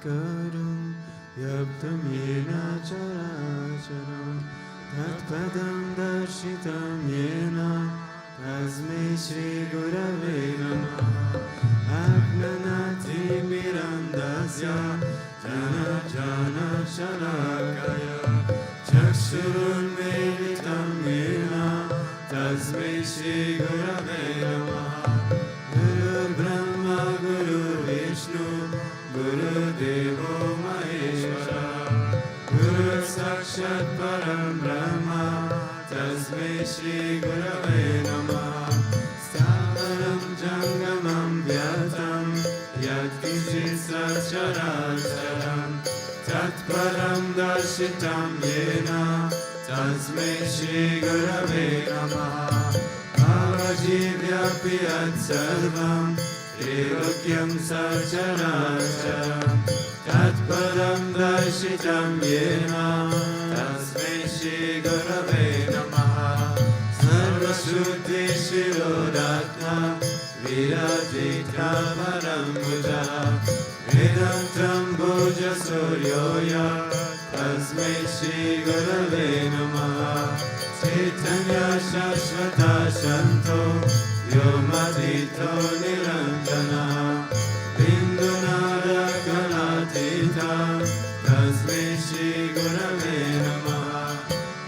Karum Yaptam Yena Characharam Tatpadam Darshitam Yena Tasmai Shri Gurave Namaha Agnanati Mirandasya Jana Jana Shalakaya Chakshurun Meditam Yena Tasmai Shri Gurave Namaha Guru Brahma Guru Vishnu Guru Devo Maheshwara Guru Sakshat Param Brahma Tasmai Shri Gurave Namaha Stavaram Jangamam Vyatam Yat Kinchit Sacharacharam Tat Param Darshitam Yena Tasmai Shri Gurave Namaha Bhavajivyaphi Yat Sarvam Evakyam Sacharacharam Tat Param Darshitam Yena Tasmai Shri Gurave Namaha Sarva Shruti Shirodatma Virajita Param Bhuja Vedantam Bhuja Suryoya Tasmai Shri Gurave Namaha Chaitanya Shashvata Shanto Vyomadito Niranjana Bindunara Kalatita Tasmai Shri Gurave Namaha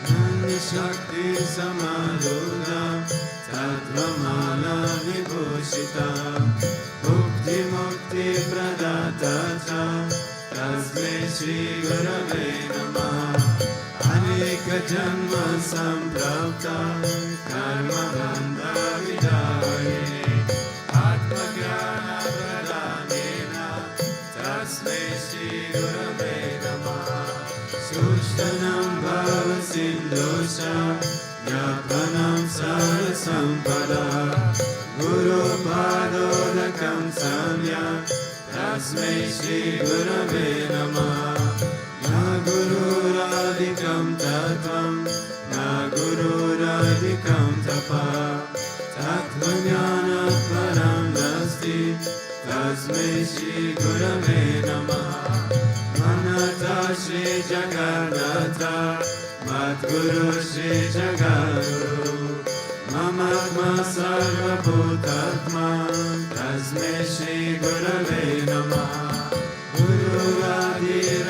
Nani Shakti Samaruda Tattvamala Vibhushita Bhukti Mukti Pradata Tasmai Shri Gurave Namaha Aneka Janma Samprapta Karma Bandha Vidayine Atma Jnana Pradhanena Tasmai Shri Gurave Namaha Sushtanam Bhava Sindhosha Jnapanam Sarasampada Guru Padodakam Samyak Tasmai Shri Gurave Namaha Na Guru Radhikam Tattvam Na Guru Radhikam Tapa Tattvajnanat Param Nasti Tasmai Shri Gurave Namaha Manata Shri Jagannatha Matguru Shri Jagadguru Mamatma Sarva Bhutatma Tasmai Shri Gurave Namaha Guru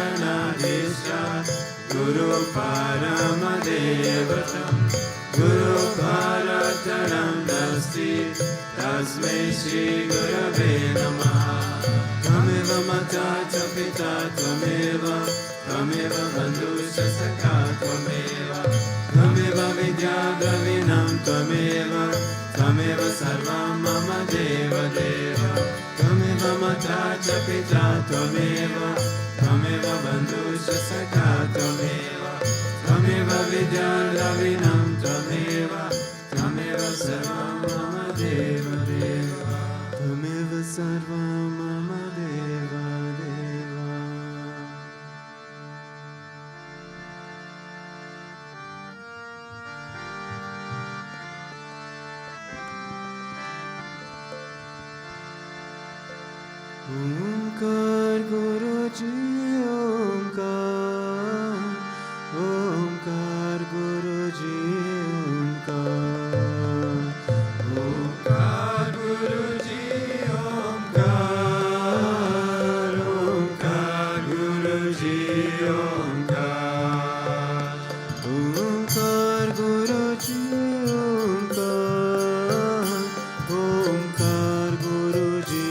Adiranadisha Guru Paramadevatam Guru Parataram Nasti Tasmai Shri Gurave Namaha Tameva Mata Chapita Tameva Tameva Bandhusha Sakha Tameva Tameva Vidya Dravinam Tameva Tameva Sarvam Mama Deva Deva Tameva Mata Chapita Tameva Tameva Bandhusha Sakha Tameva Tameva Vidya Dravinam Tameva Tameva Sarvam Mama Deva Deva Tameva Sarvam Mama Deva Deva Omkar Guruji Omkar Omkar Guruji Omkar Omkar Guruji Omkar Omkar Guruji Omkar Omkar Guruji Omkar Omkar Guruji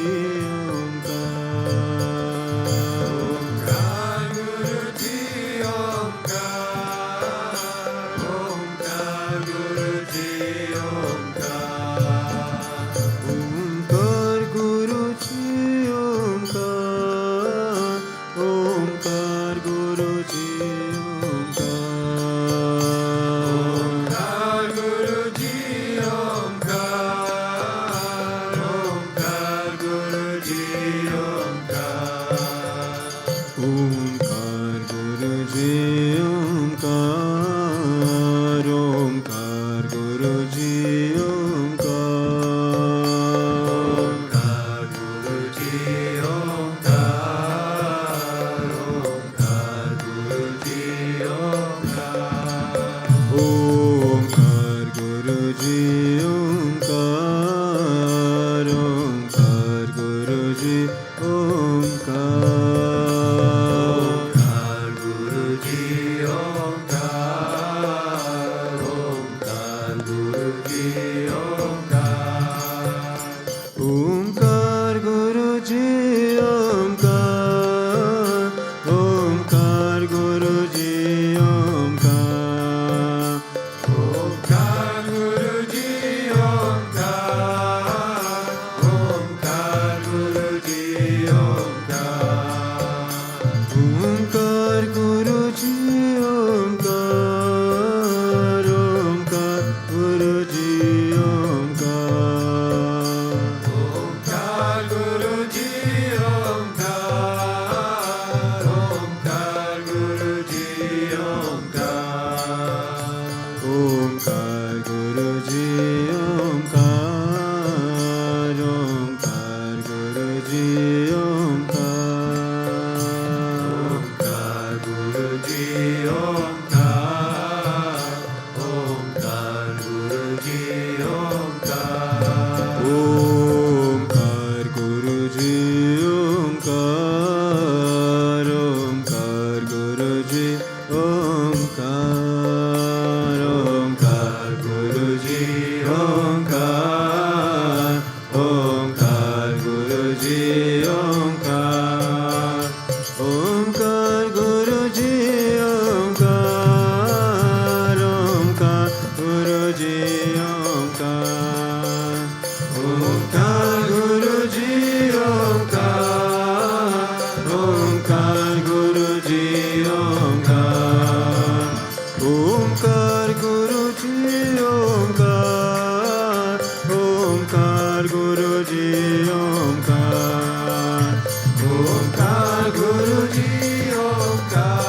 Guruji, Omkar,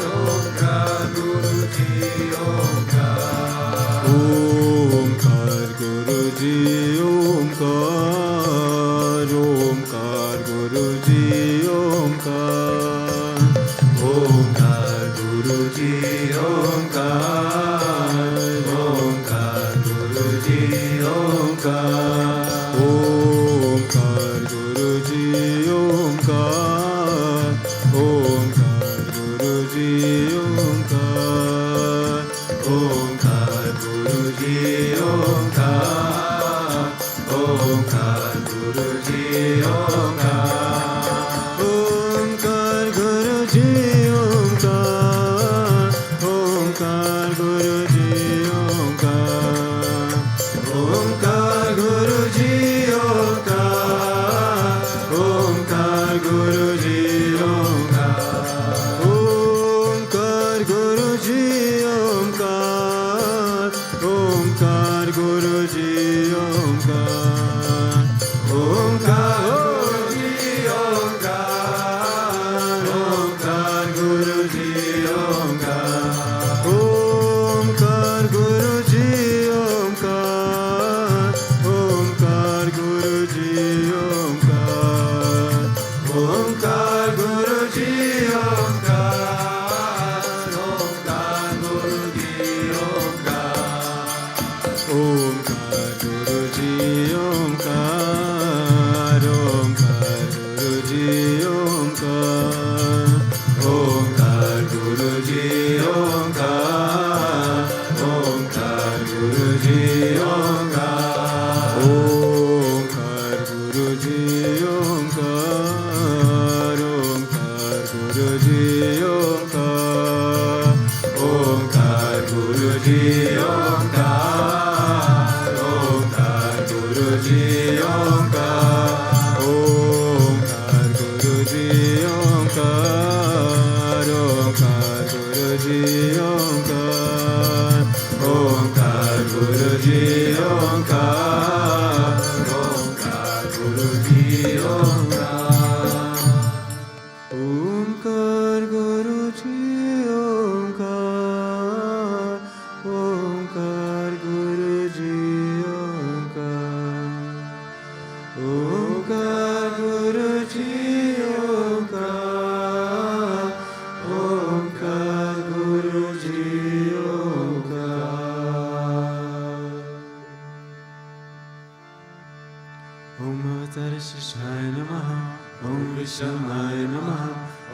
Omkar, Guruji, Omkar. Omkar, Guruji, Omkar, Omkar, Guruji, Omkar. Omkar, Guruji, Omkar, Omkar, Guruji, Omkar. Omkar, Guruji, Omkar, Omkar, Guruji, Omkar. Omkar, Guruji, Omkar, Omkar, Guruji, Omkar. Omkar, Guruji, Omkar, Omkar, Guruji, Omkar. Omkar, Guruji, Omkar, Omkar, Guruji, Omkar. Omkar, Guruji, Omkar, Omkar, Guruji, Omkar. Omkar, Guruji, Omkar, Omkar, Guruji, Omkar. Omkar, Guruji, Omkar, Omkar, Guruji, Omkar. Omkar, Guruji, Omkar, Omkar, Guruji, Omkar. Omkar, Guruji, Omkar, Omkar, Guruji, Omkar. Omkar, Guruji, Omkar, Omkar, Guruji, Omkar. Omkar, Guruji, Omkar, Omkar, Guruji, Omkar. Omkar, Guruji, Omkar, Omkar, Guruji, Omkar. Omkar, Guruji, Omkar, Omkar, Guruji, Omkar. Omkar, Guruji, Omkar, Omkar, Guruji, Omkar. Omkar, Guruji, Omkar, Omkar, Guruji, Omkar. Omkar, Guruji, Omkar, Omkar, Guruji, Omkar. Om Atarshishaya Namaha, Om Vishamaya Namaha,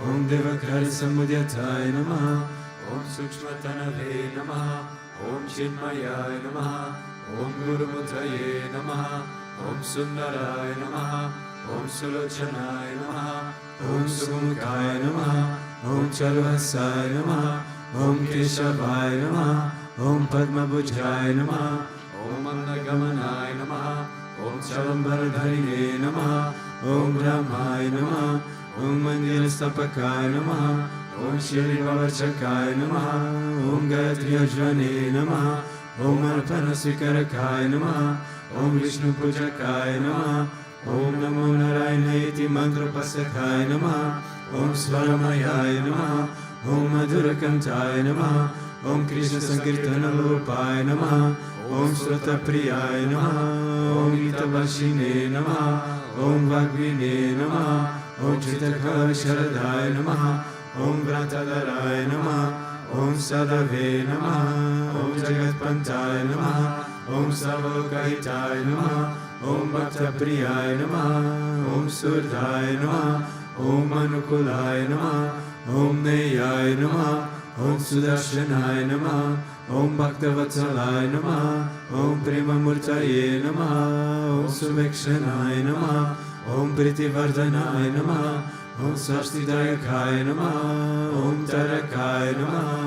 Om Devakari Samudhyataya Namaha, Om Sukshmatanave Namaha, Om Chinmayaya Namaha, Om Gurumutaye Namaha, Om Sundaraya Namaha, Om Sulochanaya Namaha, Om Sumukaya Namaha, Om Charvasaya Namaha, Om Keshavaya Namaha, Om Padmabhujaya Namaha, Om Annagamanaya Namaha, Om Chalambaradharine Namaha, Om Brahmaya Namaha, Om Mandirastapakaya Namaha, Om Shri Vavachakaya Namaha, Om Gayatri Ajvane Namaha, Om Arpana Swikarakaya Namaha, Om Vishnu Pujakaya Namaha, Om Namo Narayana Iti Mantra Pasakaya Namaha, Om Svaramayaya Namaha, Om Madhurakantaya Namaha, Om Krishna Sankirtana Lopaya Namaha, Om Srota Priyaya Namaha, Om Gita Vashine Namaha, Om Vagvine Namaha, Om Chitakala Sharadaya Namaha, Om Vratadaraya Namaha, Om Sadave Namaha, Om Jagat Pantaya Namaha, Om Sarvokahitaya Namaha, Om Bhakta Priyaya Namaha, Om Surdhaya Namaha, Om Anukulaya Namaha, Om Neyaya Namaha, Om Sudarshanaya Namaha, Om Bhaktavatsalaya Namaha, Om Premamurtaye Namaha, Om Suvekshanaya Namaha, Om Pritivardhanaya Namaha, Om Swastidayakaya Namaha, Om Tarakaya Namaha,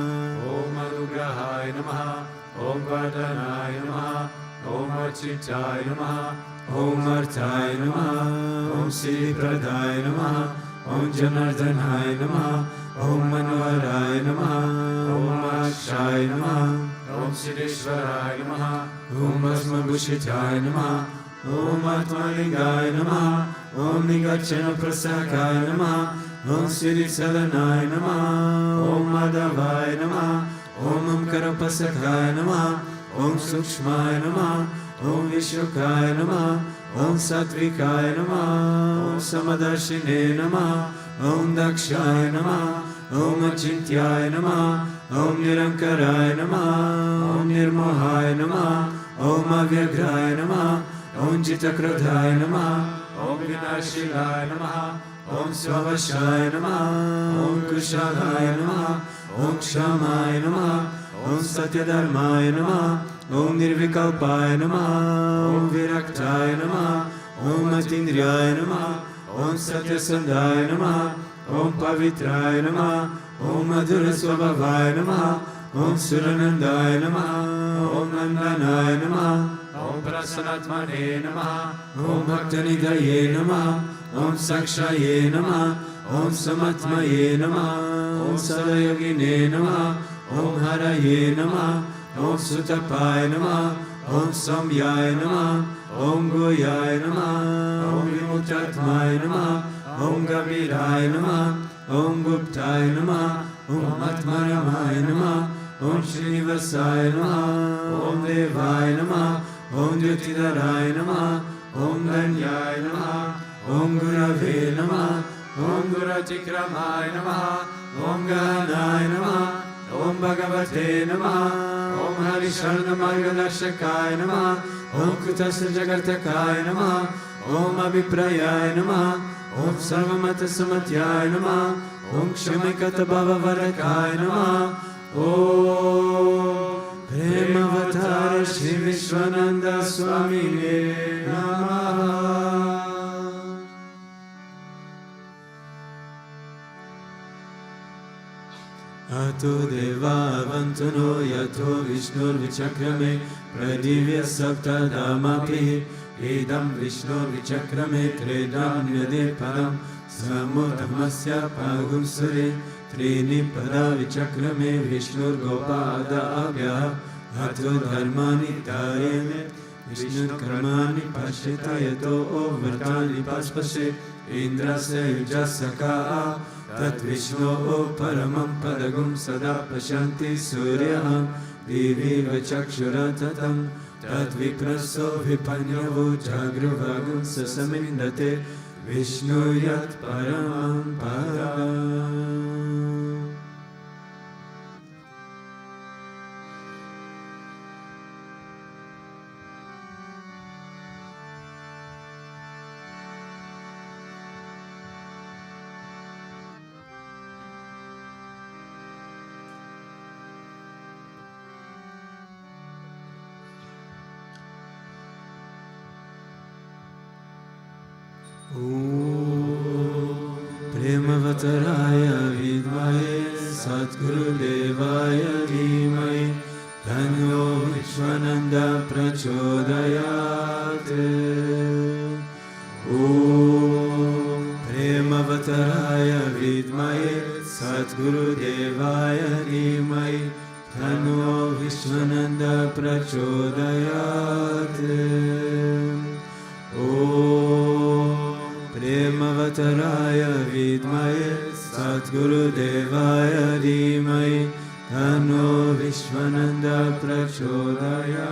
Om Anugrahaya Namaha, Om Vardhanaya Namaha, Om Architaya Namaha, Om Arthaya Namaha, Om Sri Pradaya Namaha, Om Janardhanaya Namaha, Om Manoharaya Namaha, Om Akshaya Namaha, Om Siddheshwaraya Namaha, Om Bhasmabhushitaya Namaha, Om Atmalingaya Namaha, Om Nigachana Prasakaya Namaha, Om Siri Salanaya Namaha, Om Madhavaya Namaha, Om Karapasakaya Namaha, Om Sukshmaya Namaha, Om Vishukaya Namaha, Om Satvikaya Namaha, Om Samadashine Namaha, Om Dakshaya Namaha, Om Achintyaya Namaha, Om Nirankaraya Namaha, Om Nirmohaya Namaha, Om Avyagraya Namaha, Om Jitakradhaya Namaha, Om Vinashilaya Namaha, Om Svavashaya Namaha, Om Kushalaya Namaha, Om Kshamaya Namaha, Om Satyadharmaya Namaha, Om Nirvikalpaya Namaha, Om Viraktaya Namaha, Om Atindriyaya Namaha, Om Satyasandhaya Namaha, Om Pavitraya Namaha, Om Madhura Swabhavaya Namaha, Om Suranandaya Namaha, Om Nandanaya Namaha, Om Prasanatmane Namaha, Om Bhaktanidhaye Namaha, Om Sakshaye Namaha, Om Samatmaye Namaha, Om Sadayogine Namaha, Om Haraye Namaha, Om Sutapaya Namaha, Om Samyaya Namaha, Om Goyaya Namaha, Om Vimuktatmaya Namaha, Om Gambiraya Namaha, Om Guptaya Namaha, Om Atmaramaya Namaha, Om Srinivasaya Namaha, Om Devaya Namaha, Om Jyotidaraya Namaha, Om Danyaya Namaha, Om Gurave Namaha, Om Guratikramaya Namaha, Om Gahanaya Namaha, Om Bhagavate Namaha, Om Harisharna Margadashakaya Namaha, Om Kutasya Jagartakaya Namaha, Om Abhiprayaya Namaha, Om Sarvamata Samatyaya Namaha, Om Kshamikata Bhavavarakaya Namaha, Om Premavatara Shri Vishwananda Swamine Namaha. Ato Deva Avantuno Yato Vishnur Vichakrame Pradivya Sapta Damapi Idam Vishnur Vichakrame Tredam Yade Padam Samudhamasya Pagum Suri Trini Pada Vichakrame Vishnur Gopada Abhya Ato Dharmani Tarene Vishnur Karmani Pashita Yato Vartani Paspashe Indrasya Yujasaka Tat Vishnu Paramam Padagum Sada Pashanti Suryaham Divi Vachakshuratatam Tat Vipraso Vipanyavo Jagruvagam Sasamindate Vishnu Yat Paramam Padam. Premavattaraya vidmahe Satguru Devaya dhimai Dhanyo Vishwananda prachodayate. Om Premavattaraya vidmahe Satguru Devaya dhimai Dhanyo Vishwananda prachodayate. Om Premavattaraya vidmahe Satguru Devaya dhimai Dhanno Vishwananda prachodayate.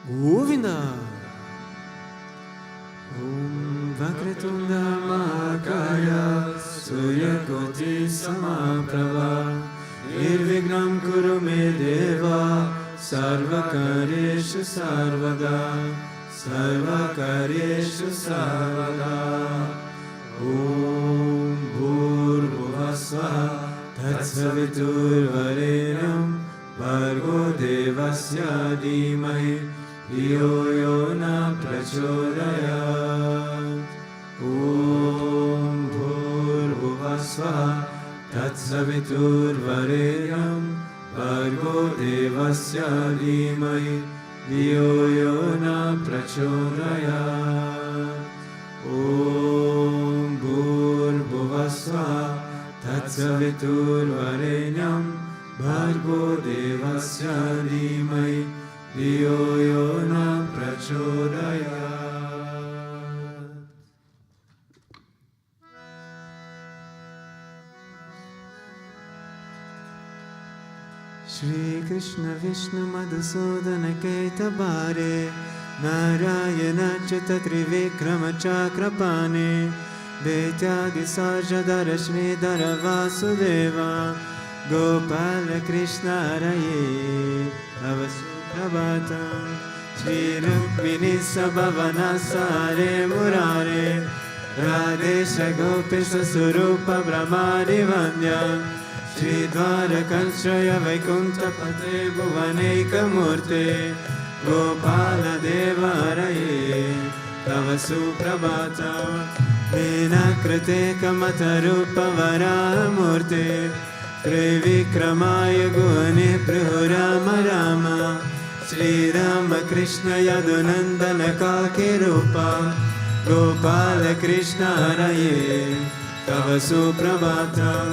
Govinda. Om Vakratunda Mahakaya Suryakoti Samaprabha Nirvignam Kuru Me Deva Sarvakareshu Sarvada Sarvakareshu Sarvada. Om Bhurbhuvasvaha Tatsavitur Varenyam Bhargo Devasya Dhimahi Dhiyo Yo Na Prachodayat. तत्सवितुर्वरेण्यं भर्गो देवस्य धीमहि धियो यो न प्रचोदयात्। ॐ भूर्भुवस्सुवः तत्सवितुर्वरेण्यं भर्गो देवस्य धीमहि धियो यो न प्रचोदयात्। Shri Krishna Vishnu Madhusudana Ketabare Narayana Chita Trivikrama Chakrapane Betyadi Sajadara Sridhara Vasudeva Gopala Krishna Araye Tava Suprabhatam Shri Rukmini Sabhavana Sare Murare Radesha Gopisa Surupa Brahmadi Vandya Shri Dwarakanshaya Vaikuntapate Bhuvaneikamurte Gopala Deva Araye Tava Suprabhatam Vinakrite Kamatarupa Varamurte Trivikramaya Guhani Prihurama Rama Shri Rama Krishna Yadunandana Kakirupa Gopala Krishna Araye Tava Suprabhatam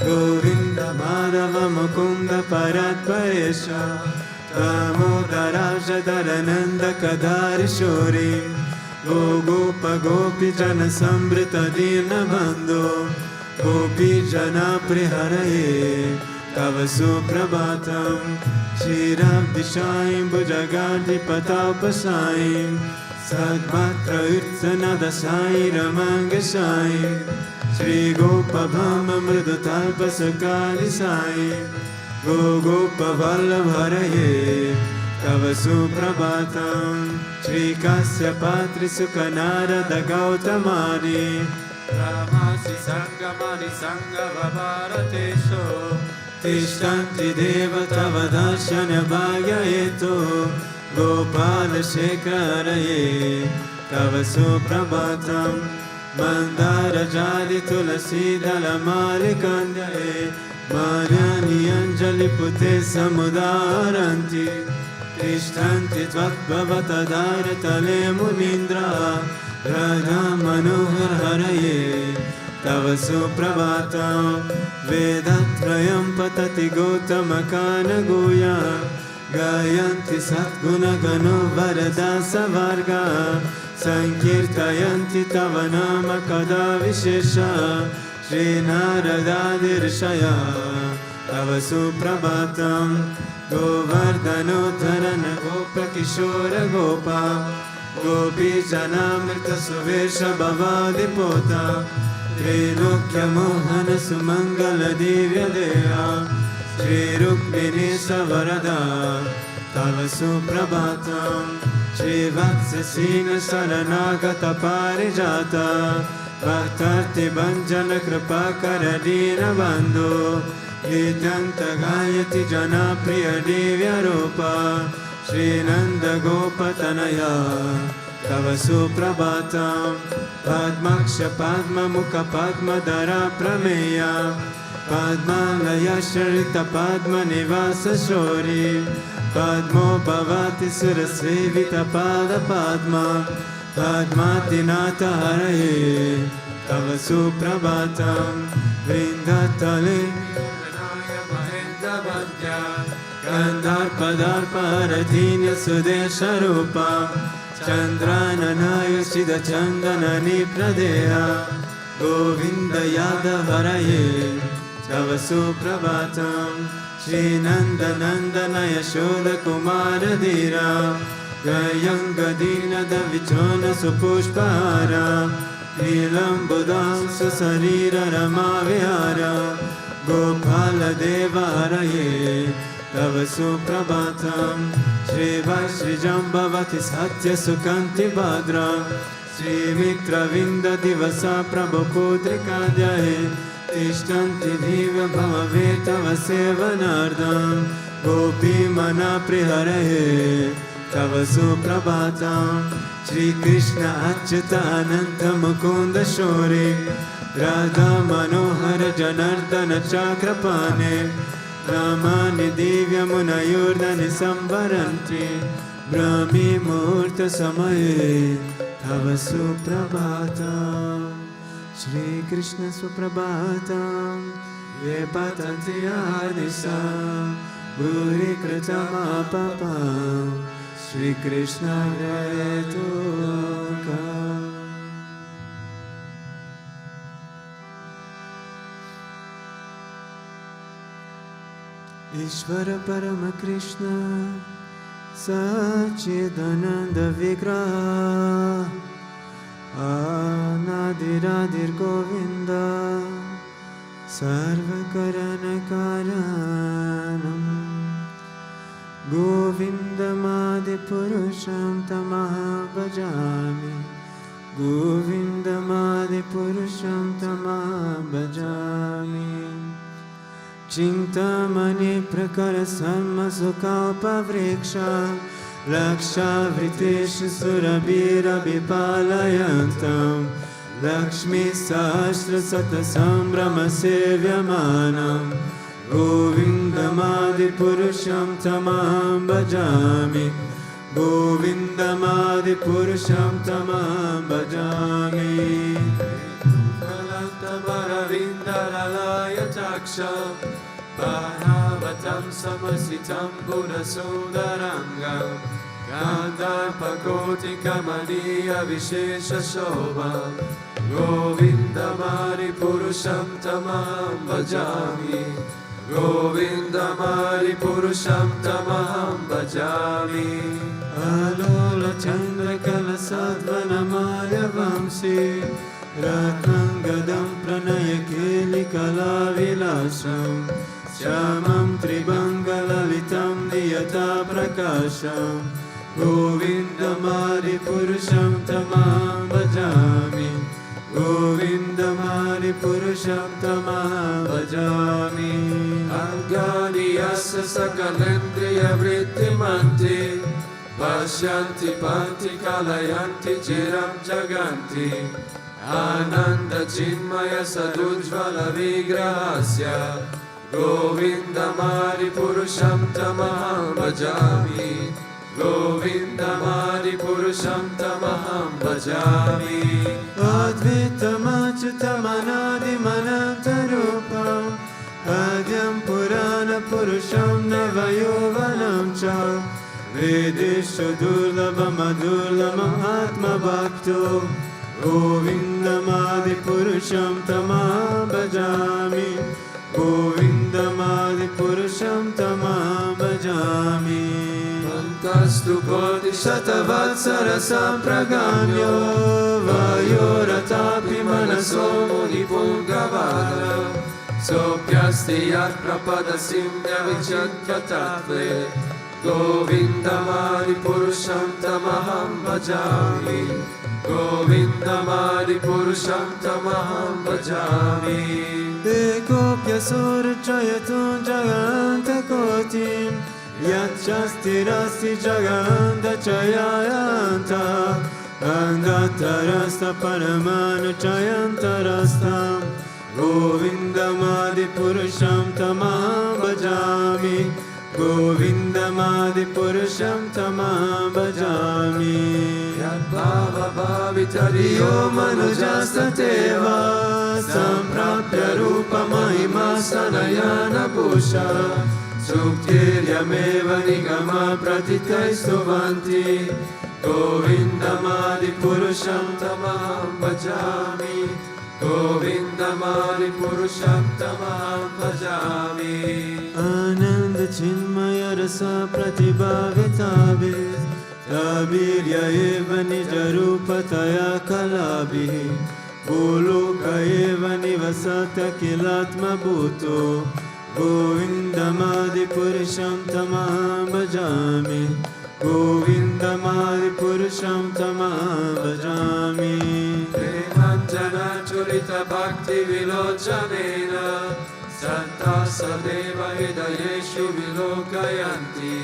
Govinda Madhava Mukunda Paratparesha Damodara Jadarananda Kadarishori Gogopa Gopi Jana Sambrita Dina Bandhu Gopi Jana Priharaye Tava Suprabhatam Shri Rabdishaim Bhujagadhi Patapashaim Sadmatra Urtsanada Sai Ramangashaim Shri Gopa Bhama Mridutalpa Sakali Sai Go Gopa Vallabharaye Tava Suprabhatam Shri Kasyapatri Sukhanarada Gautamani Ramasi Sangamani Sangavabharatesho Tishtanti Deva Tava Darshana Bhagyayeto Gopala Shekharaye Tava Suprabhatam Mandara Jali Tulasi Dalamari Kandaye Manyani Anjali Pute Samudaranti Tishtanti Tvatbhavata Dharatale Munindra Radha Manohar Haraye Tava Suprabhatam Vedatrayam Patati Gautama Kana Guya Gayanti Satguna Gano Varada Savarga Sankirtayanti Tava Nama Kada Vishesha Shri Naradadirshaya Tava Suprabhatam Govardhanodharana Gopa Kishora Gopa Gopi Janamrita Suvesha Bhavadipota Trilokya Mohana Sumangala Divya Deya Shri Rukmini Savarada Tava Suprabhatam Shri Vatsasina Saranagata Parijata Bhaktarti Banjana Kripa Karadina Bandhu Nitanta Gayati Jana Priya Divya Rupa Shri Nanda Gopatanaya Tava Suprabhatam Padmaksha Padma Mukha Padma Dara Prameya Padma Laya Sharita Padma Nivasa Shori Padmo Bhavati Surasrivita Pada Padma Padmati Nata Haraye Tava Suprabhatam Vrindatale Vinaya Mahenda Vandya Gandharpa Arati Sudesha Rupa Chandrananaya Siddha Chandana Nipradeya Govinda Yadavaraye Tava Suprabhatam Shri Nanda Nandana Yashoda Kumara Dhira Gayanga Dina Davichona Supushpara Nilambudam Susarira Rama Vihara Gopala Deva Haraye Tava Suprabhatam Shri Vaishri Jambavati Satya Sukanti Bhadra Shri Mitra Vinda Divasa Prabhu Putrika Dhyaye Tishtanti Divya Bhavave Tava Sevanardam Gopi Mana Priharaye Tava Suprabhatam Shri Krishna Achyutananda Mukunda Shore Radha Manohara Janardana Chakrapane Ramani Divya Munayurdani Sambaranti Brahmi Murta Samaye Tava Suprabhatam Shri Krishna Suprabhatam Ye Patanti Adisa Bhuri Kritama Papa Shri Krishna Retuka Ishvara Parama Krishna Sachidananda Vigraha Anadiradir Govinda Sarvakarana Karanam Govindamadi Purusham Tamaha Bhajami Govindamadi Purusham Tamaha Bhajami Chintamani Prakara Samma Sukalpa Vriksha Laksha Vritesha Surabhira Vipalayantam Lakshmi Sahasra Sata Sambrama Sevyamanam Govindamadi Purusham Tamaham Bhajami Govindamadi Purusham Tamaham Bhajami Kalantabaravindaralaya Taksha Bhavatam Samasitam Buddhasudarangam Gandharpakoti Kamaniya Vishesha Shobha Govindamari Purusham Tamaham Bhajami Govindamari Purusham Tamaham Bhajami Alola Chandrakala Sadvanamaya Vamsi Ratnangadam Pranayakeli Kala Vilasam Shyamam Tribangalalitam Niyata Prakasham Govindamari Purusham Tamaham Bhajami Govindamari Purusham Tamaham Bhajami Arganiyasa Sakalendriya Vrittimanti Pashyanti Panti Kalayanti Chiram Jaganti Ananda Chinmaya Sadujvala Vigrahasya Govindamari Purusham Tamaham Bhajami Govindamari Purusham Tamaham Bhajami Advitamachyutamanadi Manantarupam Adyam Purana Purusham Navayovanam Cha Vedeshu Durlabha Madurlabha Atma Bhakto Govindamadi Purusham Tamaham Bhajami Govindamadi Purusham Tamaham Bhajami Pantastu Koti Shatavatsara Sampraganyo Vayoratapi Manaso Munipungavada Sopyasti Yat Prapada Simya Vichatratatve Govindamadi Purusham Tamaham Bhajami Govindamadi Purusham Tamaham Bhajami Ekopya Surchayatun Jaganta Kotim Yachastirasti Jaganta Chayayanta Andatarasta Paramanu Chayantarastam Govindamadi Purusham Tamaham Bhajami Govindamadi Purusham Tamaham Bhajami Yadbhava Bhavitariyo Manujasthateva Samprapya Rupa Mahima Sanayana Pusha Suktiryameva Nigama Pratitai Stuvanti Govindamadi Purusham Tamaham Bhajami Govindamadi Purusham Tamaham Bhajami Ananda Chinmaya Rasa Pratibhavitavis Tabirya Eva Nijarupataya Kalabhi Goloka Eva Nivasata Kilatma Bhuto Govindamadi Purusham Tamaham Bhajami Govindamadi Purusham Tamaham Bhajami Premanjana Churita Bhakti Vilochanena Santa Sadeva Hidayeshu Vilokayanti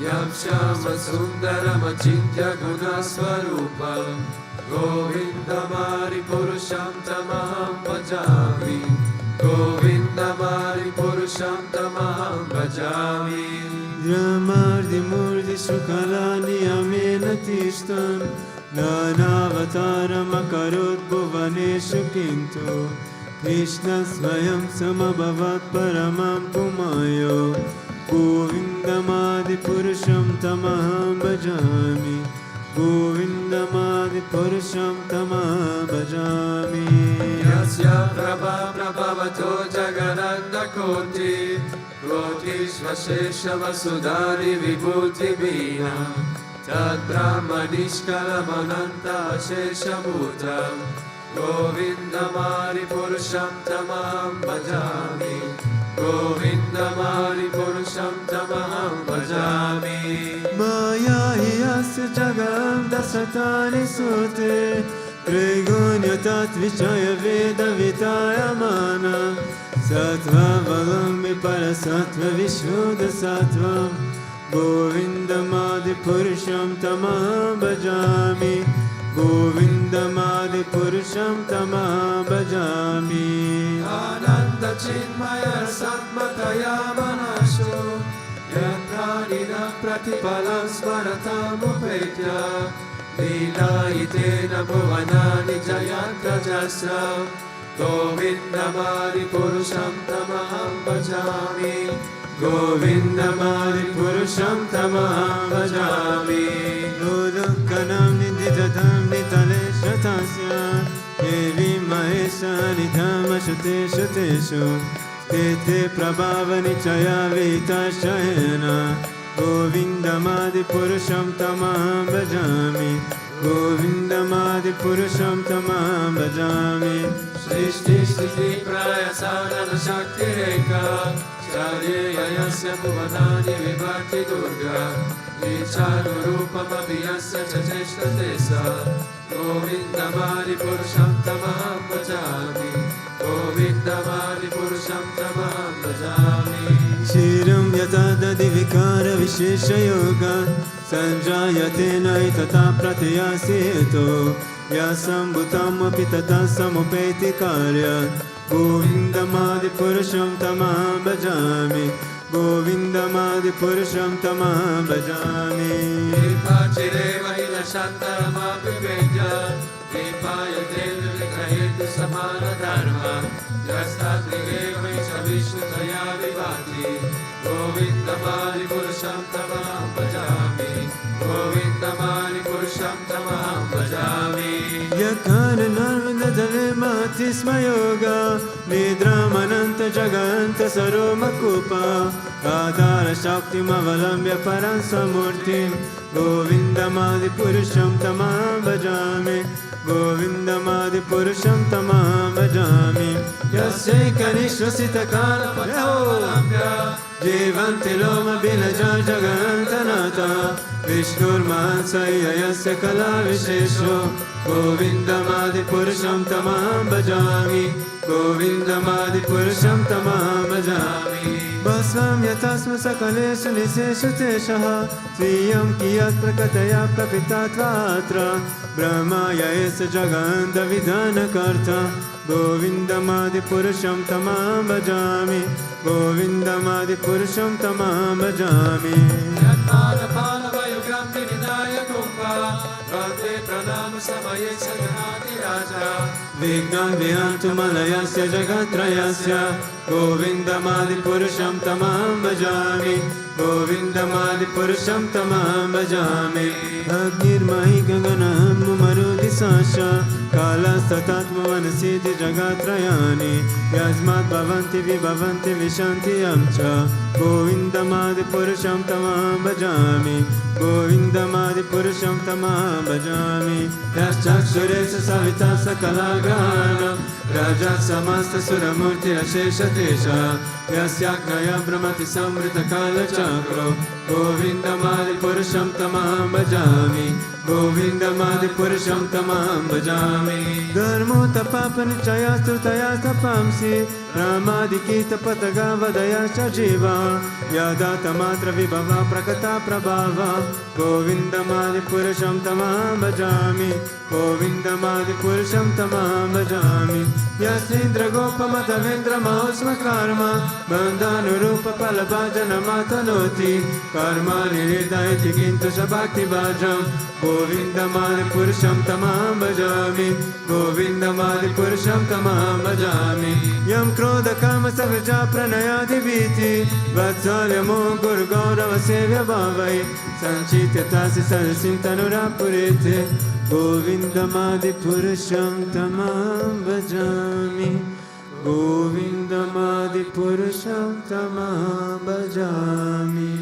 Yam Shama Sundaram Achintya Gunaswarupam Govindamari Purusham Tamaham Bhajami Govindamari Purusham Tamaham Bhajami Ramardi Murdi Sukalani Amena Tishtam Nanavataram Akarut Bhuvaneshu Kintu Krishna Svayam Samabhavat Paramam Pumayo Govindamadi Purusham Tamaham Bhajami Govindamadi Purusham Tamaham Bhajami Yasya Prabha Prabhavato Jagananda Koti Koti Svashesha Vasudari Vibhuti Bina Tad Brahma Nishkala Mananta Shesha Bhutam Govindamadi Purusham Tamaham Bhajami Govindamari Purusham Tamaham Bhajami Maya Hiyasya Jagam Dasatani Sute Trigunya Tatvishaya Veda Vitaya Mana Sattva Valambi Parasattva Vishuddha Sattvam Govindamadi Purusham Tamaham Bhajami Govindamadi Purusham Tamaham Bhajami Ananda Chinmaya Satmataya Manasho Yatranina Pratipalam Smaratam Upetya Lilayitena Bhuvanani Jayanta Jasya Govindamadi Purusham Tamaham Bhajami Govindamadi Purusham Tamaham Bhajami Lodakkanam Nididadam Nitaleshatasya Devi Mahesha Nidhama Shateshu Teshu Tete Prabhava Nichaya Vitashayana Govindamadi Purusham Tamaham Bhajami Govindamadi Purusham Tamaham Bhajami Srishti Sthiti Prayasana Shakti Reka Charya Yasya Bhuvanani Vibhakti Durga Vicharurupa Mabhyasya Chacheshta Tesa Govindamari Purusham Tamaham Bhajami Govindamari Purusham Tamaham Bhajami Shiram Yatada Divikara Vishesha Yoga Sanjayate Naitata Pratyasito Vyasam Bhutam Apitata Samupeti Karya Govindamadi Purusham Tamaham Bhajami Govindamadi Purusham Tamaham Bhajami Vipachireva Hila Shantarama Pivedya Vipaya Deva Vikayetu Samana Dharma Yastatri Isha Vishnu Taya Vivati Govindamadi Purusham Tamaham Bhajami Govindamadi Purusham Tamaham Bhajami Yakana Narvada Dalema Tisma Yoga Nidramananta Jaganta Saroma Kupa Adara Shakti Mavalambya Paransamurti Govindamadi Purusham Tamaham Bhajami Govindamadi Purusham Tamaham Bhajami Yasya Kanishwasita Kala Paramahambya Jivanti Loma Bilaja Jagantanata Vishnur Mahansaya Yasya Kala Vishesho Govindamadi Purusham Tamaham Bhajami Govindamadi Purusham Tamaham Bhajami Basvam Yatasma Sakaleshu Niseshu Teshaha Sviyam Kiyat Prakataya Prapitatva Brahmaya Esa Jaganda Vidana Karta Govindamadi Purusham Tamaham Bhajami Govindamadi Purusham Tamaham Bhajami Yatmana Pala Vayugram Vinidaya Kumpa Rate Pranam Samaye Saganati Raja Vignam Vihantu Malayasya Jagatrayasya Govindamadi Purusham Tamaham Bhajami Govindamadi Purusham Tamaham Bhajami Agnirmahi Gaganam Marudi Sasha Kala Satatma Vanasiti Jagatrayani Yasmat Bhavanti Vibhavanti Vishanti Amcha Govindamadi Purusham Tamaham Bhajami Govindamadi Purusham Tamaham Bhajami Yashchakshuresha Savita Sakala Grana Raja Samasta Suramurti Ashesha Tesha Yasyaknaya Brahmati Samrita Kala Chakro Govindamadi Purusham Tamam Bhajami Govindamadi Purusham Tamam Bhajami Dharmo Tapapan Chayastu Tayastapamsi Ramadi Kita Pataga Vadaya Shajiva Yadata Matra Vibhava Prakata Prabhava Govindamadi Purusham Tamam Bhajami Govindamadi Purusham Tamam Bhajami Yasindra Gopa Matavendra Mausma Karma Bandhanu Rupa Palabhajana Matanoti Karma Niridayati Kintasha Bhakti Bhajam Govindamadi Purusham Tamam Bhajami Govindamadi Purusham Tamam Bhajami Yam Krodha Kama Savaja Pranayadi Viti Vatsalyamo Guru Gaurava Sevya Bhavai Sanchitya Tasi Sarasim Tanura Purite Govindamadi Purusham Tamam Bhajami Govindamadi Purusham Tamam Bhajami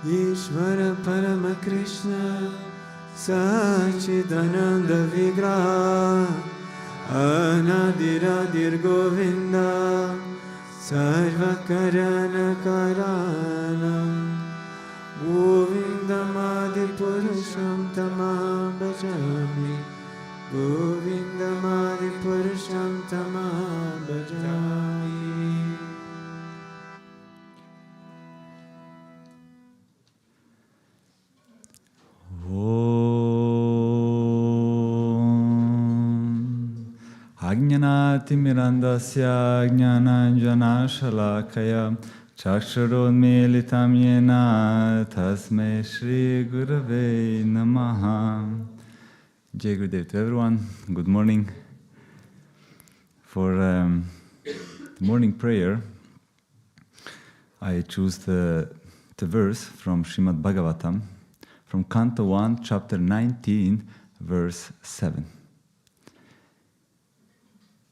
Ishvara Parama Krishna Sachidananda Vigraha Anadiradir Govinda Sarvakarana Karanam Govindamadi Purusham Tamam Bhajami Govindamadi Purusham Tamam Bhajami. Ajnanati mirandasya jnananjana shalakaya chaksharodmilitam yena tasmai Shri Gurave Namaha. Jai Gurudev to everyone. Good morning. For the morning prayer, I choose the verse from Srimad Bhagavatam, from Canto 1, Chapter 19, verse 7.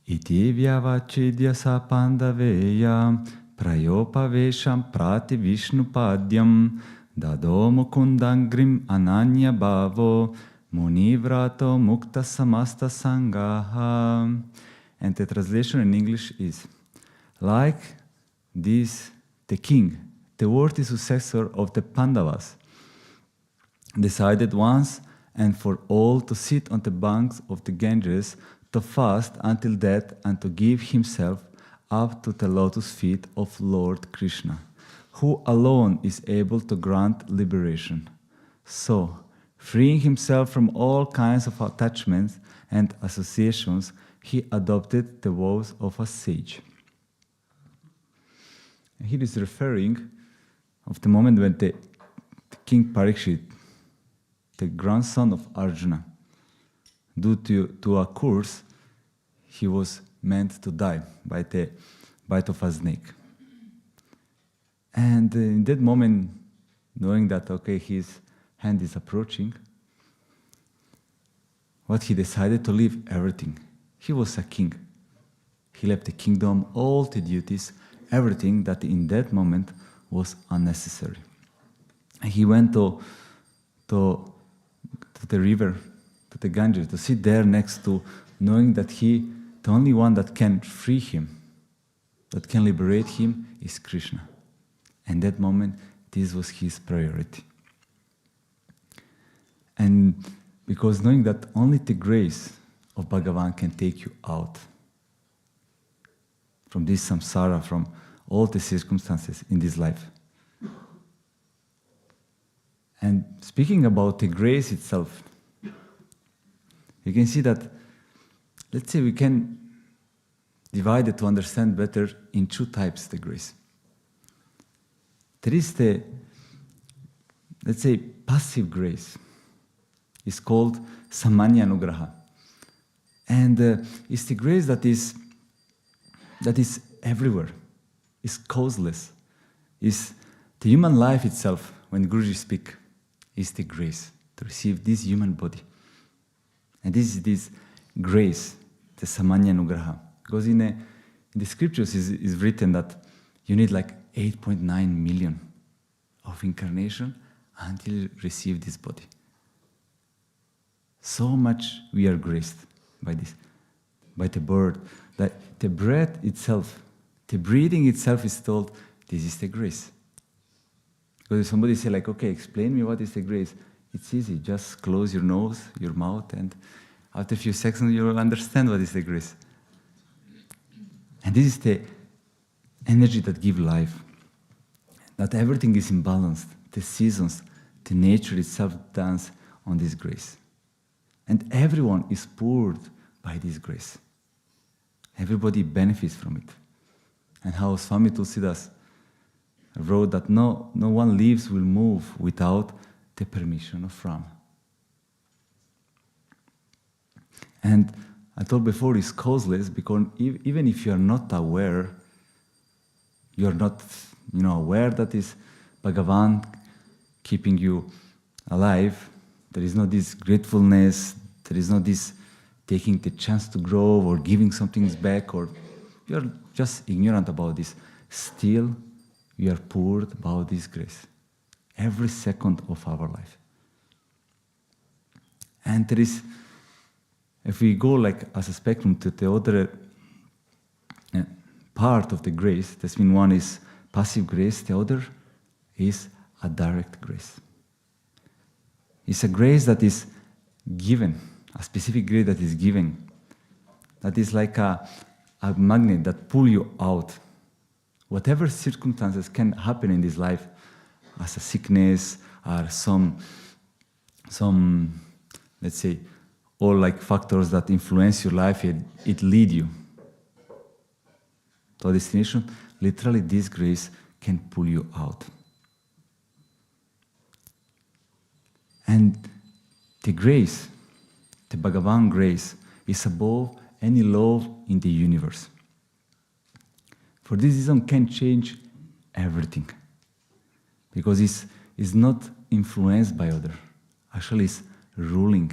Iti vyavachidya sapandaveya prayopavesham prati vishnupadyam dado mukundangrim ananya bhavo munivrato mukta samasta sangaha. And the translation in English is, like this, the king, the worthy successor of the Pandavas, decided once and for all to sit on the banks of the Ganges, to fast until death and to give himself up to the lotus feet of Lord Krishna, who alone is able to grant liberation. So, freeing himself from all kinds of attachments and associations, he adopted the vows of a sage. And he is referring of the moment when the King Parikshit, the grandson of Arjuna, due to a curse, he was meant to die by the bite of a snake. And in that moment, knowing that, okay, his hand is approaching, what he decided to leave everything. He was a king. He left the kingdom, all the duties, everything that in that moment was unnecessary. And he went to the river, to the Ganges, to sit there next to, knowing that the only one that can free him, that can liberate him, is Krishna. And that moment, this was his priority. And because knowing that only the grace of Bhagavan can take you out from this samsara, from all the circumstances in this life. And speaking about the grace itself, you can see that, let's say we can divide it to understand better in two types the grace. There is the, let's say, passive grace. It's called Samanya Anugraha. And it's the grace that is everywhere. It's causeless. It's the human life itself, when Guruji speaks, is the grace to receive this human body. And this is this grace, the Samanya Anugraha. Because in the scriptures is written that you need like 8.9 million of incarnation until you receive this body. So much we are graced by this, by the birth, that the breath itself, The breathing itself is told, this is the grace. Because if somebody say like, okay, explain me what is the grace, it's easy. Just close your nose, your mouth, and after a few seconds you will understand what is the grace. And this is the energy that gives life. That everything is imbalanced. The seasons, the nature itself dance on this grace. And everyone is poured by this grace. Everybody benefits from it. And how Swami Tulsidas wrote that no one leaves will move without the permission of Ram. And I told before it's causeless because even if you are not aware, you are not aware that is Bhagavan keeping you alive, there is not this gratefulness, there is not this taking the chance to grow or giving something back, or you are just ignorant about this. Still, we are poured about this grace every second of our life. And there is, if we go like as a spectrum to the other part of the grace, this means one is passive grace, the other is a direct grace. It's a grace that is given, a specific grace that is given, that is like a magnet that pulls you out. Whatever circumstances can happen in this life, as a sickness or some let's say, all like factors that influence your life, it lead you to a destination. Literally, this grace can pull you out. And the grace, the Bhagavan grace, is above any law in the universe. For this reason, can change everything. Because it's not influenced by other. Actually, it's ruling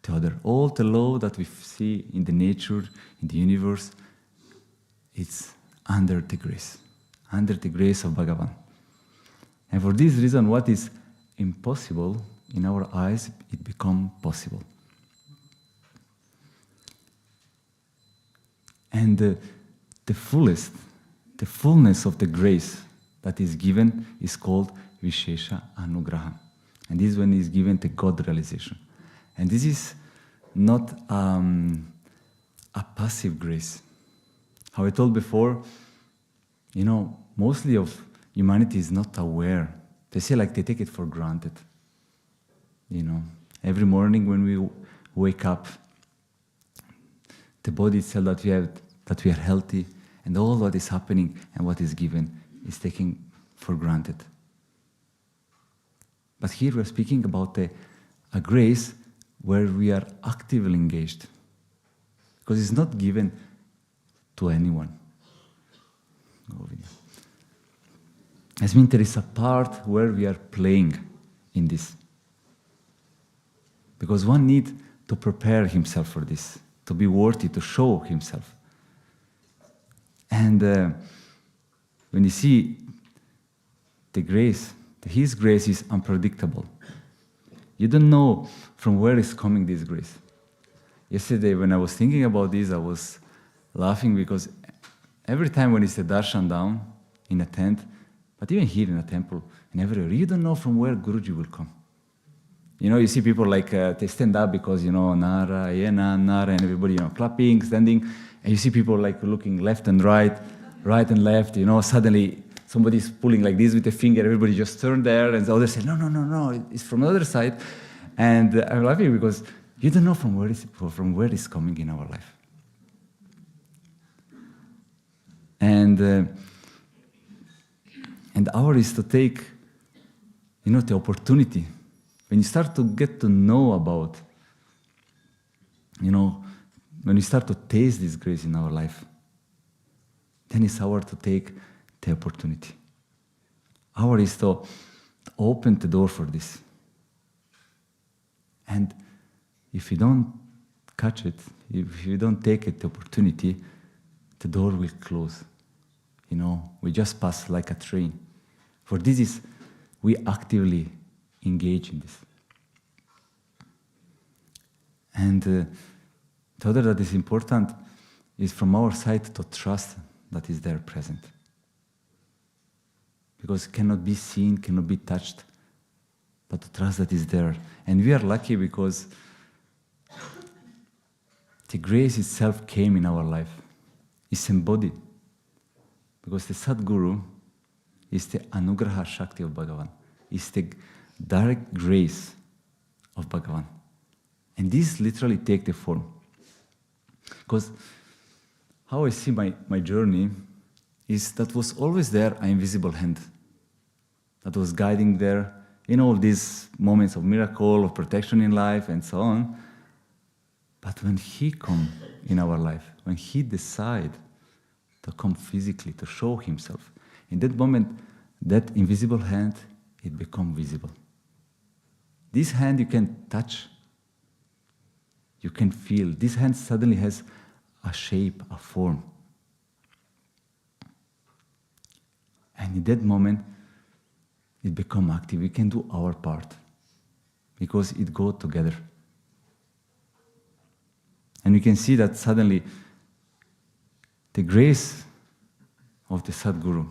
the other. All the law that we see in the nature, in the universe, it's under the grace of Bhagavan. And for this reason, what is impossible in our eyes, it becomes possible. And the fullness of the grace that is given is called Vishesha Anugraha. And this is when is given the God realization. And this is not a passive grace. How I told before, mostly of humanity is not aware. They say like they take it for granted. Every morning when we wake up, the body itself that we are healthy, and all what is happening and what is given is taken for granted. But here we're speaking about a grace where we are actively engaged. Because it's not given to anyone. It means there is a part where we are playing in this. Because one needs to prepare himself for this, to be worthy, to show himself. And when you see the grace, His grace is unpredictable. You don't know from where is coming this grace. Yesterday, when I was thinking about this, I was laughing because every time when it's a darshan down in a tent, but even here in a temple, and everywhere, you don't know from where Guruji will come. You see people like, they stand up because, Narayana, Nara, and everybody, clapping, standing, and you see people like looking left and right and left, suddenly somebody's pulling like this with a finger, everybody just turned there, and the others say, no, it's from the other side. And I'm laughing because you don't know from where it's coming in our life. And our is to take, the opportunity. When you start to get to know about, when you start to taste this grace in our life, then it's our to take the opportunity. Our is to open the door for this. And if you don't catch it, if you don't take it, the opportunity, the door will close. We just pass like a train. For this is, we actively engage in this. And the other that is important is from our side to trust that is there present. Because it cannot be seen, cannot be touched, but to trust that is there. And we are lucky because the grace itself came in our life. It's embodied. Because the Sadguru is the Anugraha Shakti of Bhagavan. It's the direct grace of Bhagavan. And this literally take the form. Because how I see my journey is that was always there an invisible hand that was guiding there in all these moments of miracle, of protection in life, and so on. But when He come in our life, when He decide to come physically, to show Himself, in that moment, that invisible hand, it become visible. This hand you can touch, you can feel. This hand suddenly has a shape, a form. And in that moment, it become active. We can do our part because it goes together. And we can see that suddenly the grace of the Sadguru,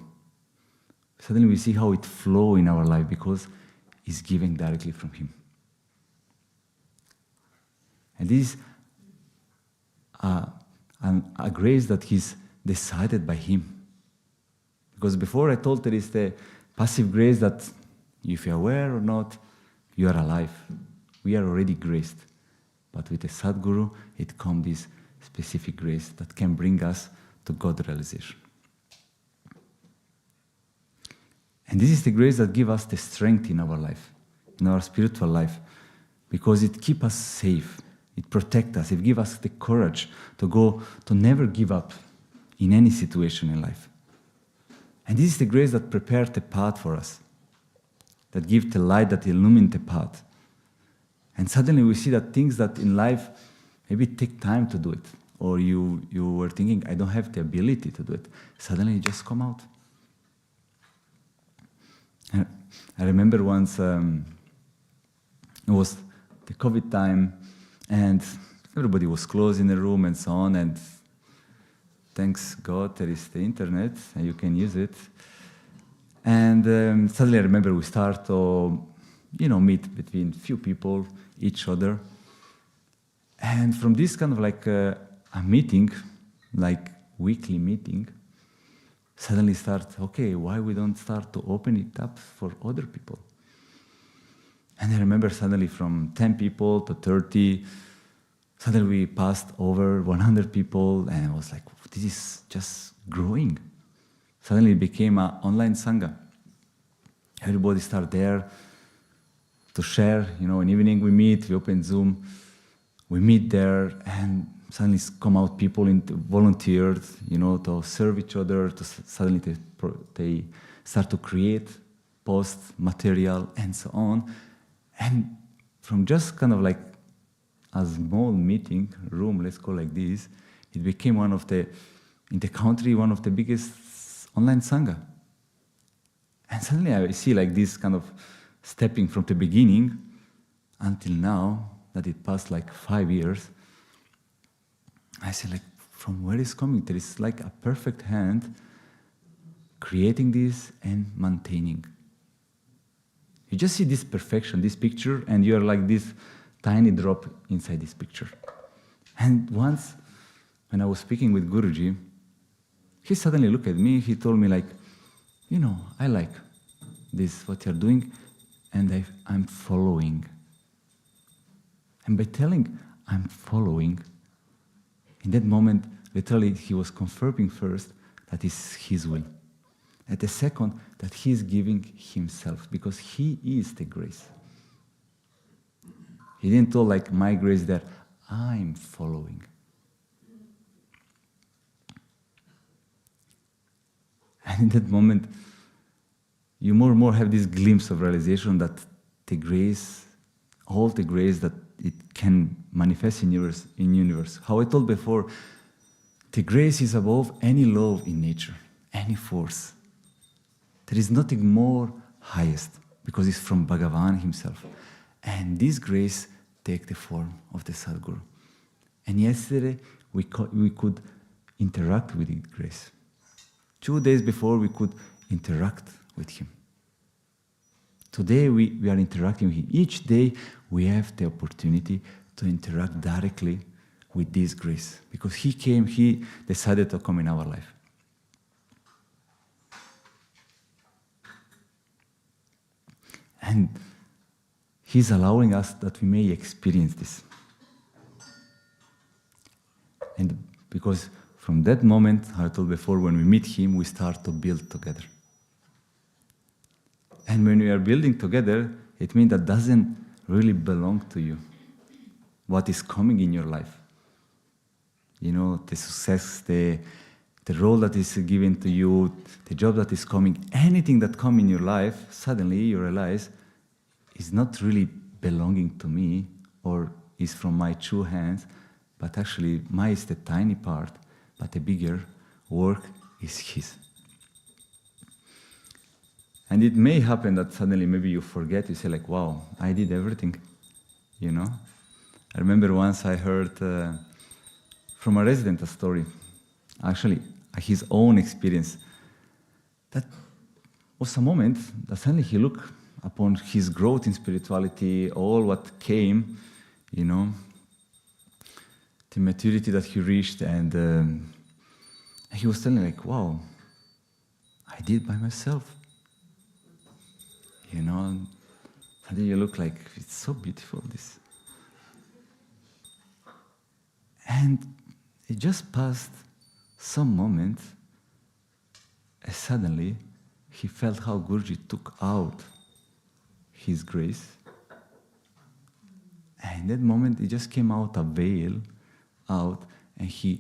suddenly we see how it flow in our life because it's given directly from Him. And this is a grace that is decided by Him. Because before I told there is the passive grace that if you're aware or not, you are alive. We are already graced. But with the Sadguru, it comes this specific grace that can bring us to God realization. And this is the grace that gives us the strength in our life, in our spiritual life, because it keeps us safe. It protects us. It gives us the courage to never give up in any situation in life. And this is the grace that prepares the path for us, that gives the light, that illumines the path. And suddenly we see that things that in life maybe take time to do it, or you were thinking, I don't have the ability to do it. Suddenly it just come out. And I remember once, it was the COVID time, and everybody was closed in the room and so on, and thanks God there is the internet, and you can use it. And suddenly I remember we start to, meet between few people, each other. And from this kind of like a meeting, like weekly meeting, suddenly start, okay, why we don't start to open it up for other people? And I remember suddenly from 10 people to 30, suddenly we passed over 100 people, and I was like, this is just growing. Suddenly it became an online Sangha. Everybody started there to share, in evening we meet, we open Zoom, we meet there, and suddenly come out people volunteered, to serve each other, suddenly they start to create, post material, and so on. And from just kind of like a small meeting room, let's call like this, it became in the country, one of the biggest online Sangha. And suddenly I see like this kind of stepping from the beginning until now, that it passed like 5 years. I see like from where it's coming, there is like a perfect hand creating this and maintaining. You just see this perfection, this picture, and you are like this tiny drop inside this picture. And once, when I was speaking with Guruji, he suddenly looked at me, he told me like, I like this, what you're doing, and I'm following. And by telling I'm following, in that moment, literally he was confirming first that it's his will. At the second, that he is giving himself, because he is the grace. He didn't tell like my grace there, I'm following. And in that moment, you more and more have this glimpse of realization that the grace, all the grace that it can manifest in universe. How I told before, the grace is above any law in nature, any force. There is nothing more highest, because it's from Bhagavan himself. And this grace takes the form of the Sadguru. And yesterday, we could interact with this grace. 2 days before we could interact with him. Today we are interacting with him. Each day we have the opportunity to interact directly with this grace. Because he came, he decided to come in our life. And he's allowing us that we may experience this. And because from that moment, I told before, when we meet him, we start to build together. And when we are building together, it means that doesn't really belong to you. What is coming in your life. You know, the success, the role that is given to you, the job that is coming, anything that comes in your life, suddenly you realize is not really belonging to me or is from my true hands, but actually mine is the tiny part, but the bigger work is his. And it may happen that suddenly maybe you forget, you say like, wow, I did everything, you know? I remember once I heard from a resident a story, actually his own experience, that was a moment that suddenly he looked upon his growth in spirituality, all what came, you know, the maturity that he reached, and he was telling like, wow, I did by myself. You know, and then you look like, it's so beautiful, this. And it just passed some moment, and suddenly he felt how Guruji took out his grace. And in that moment, it just came out a veil out, and he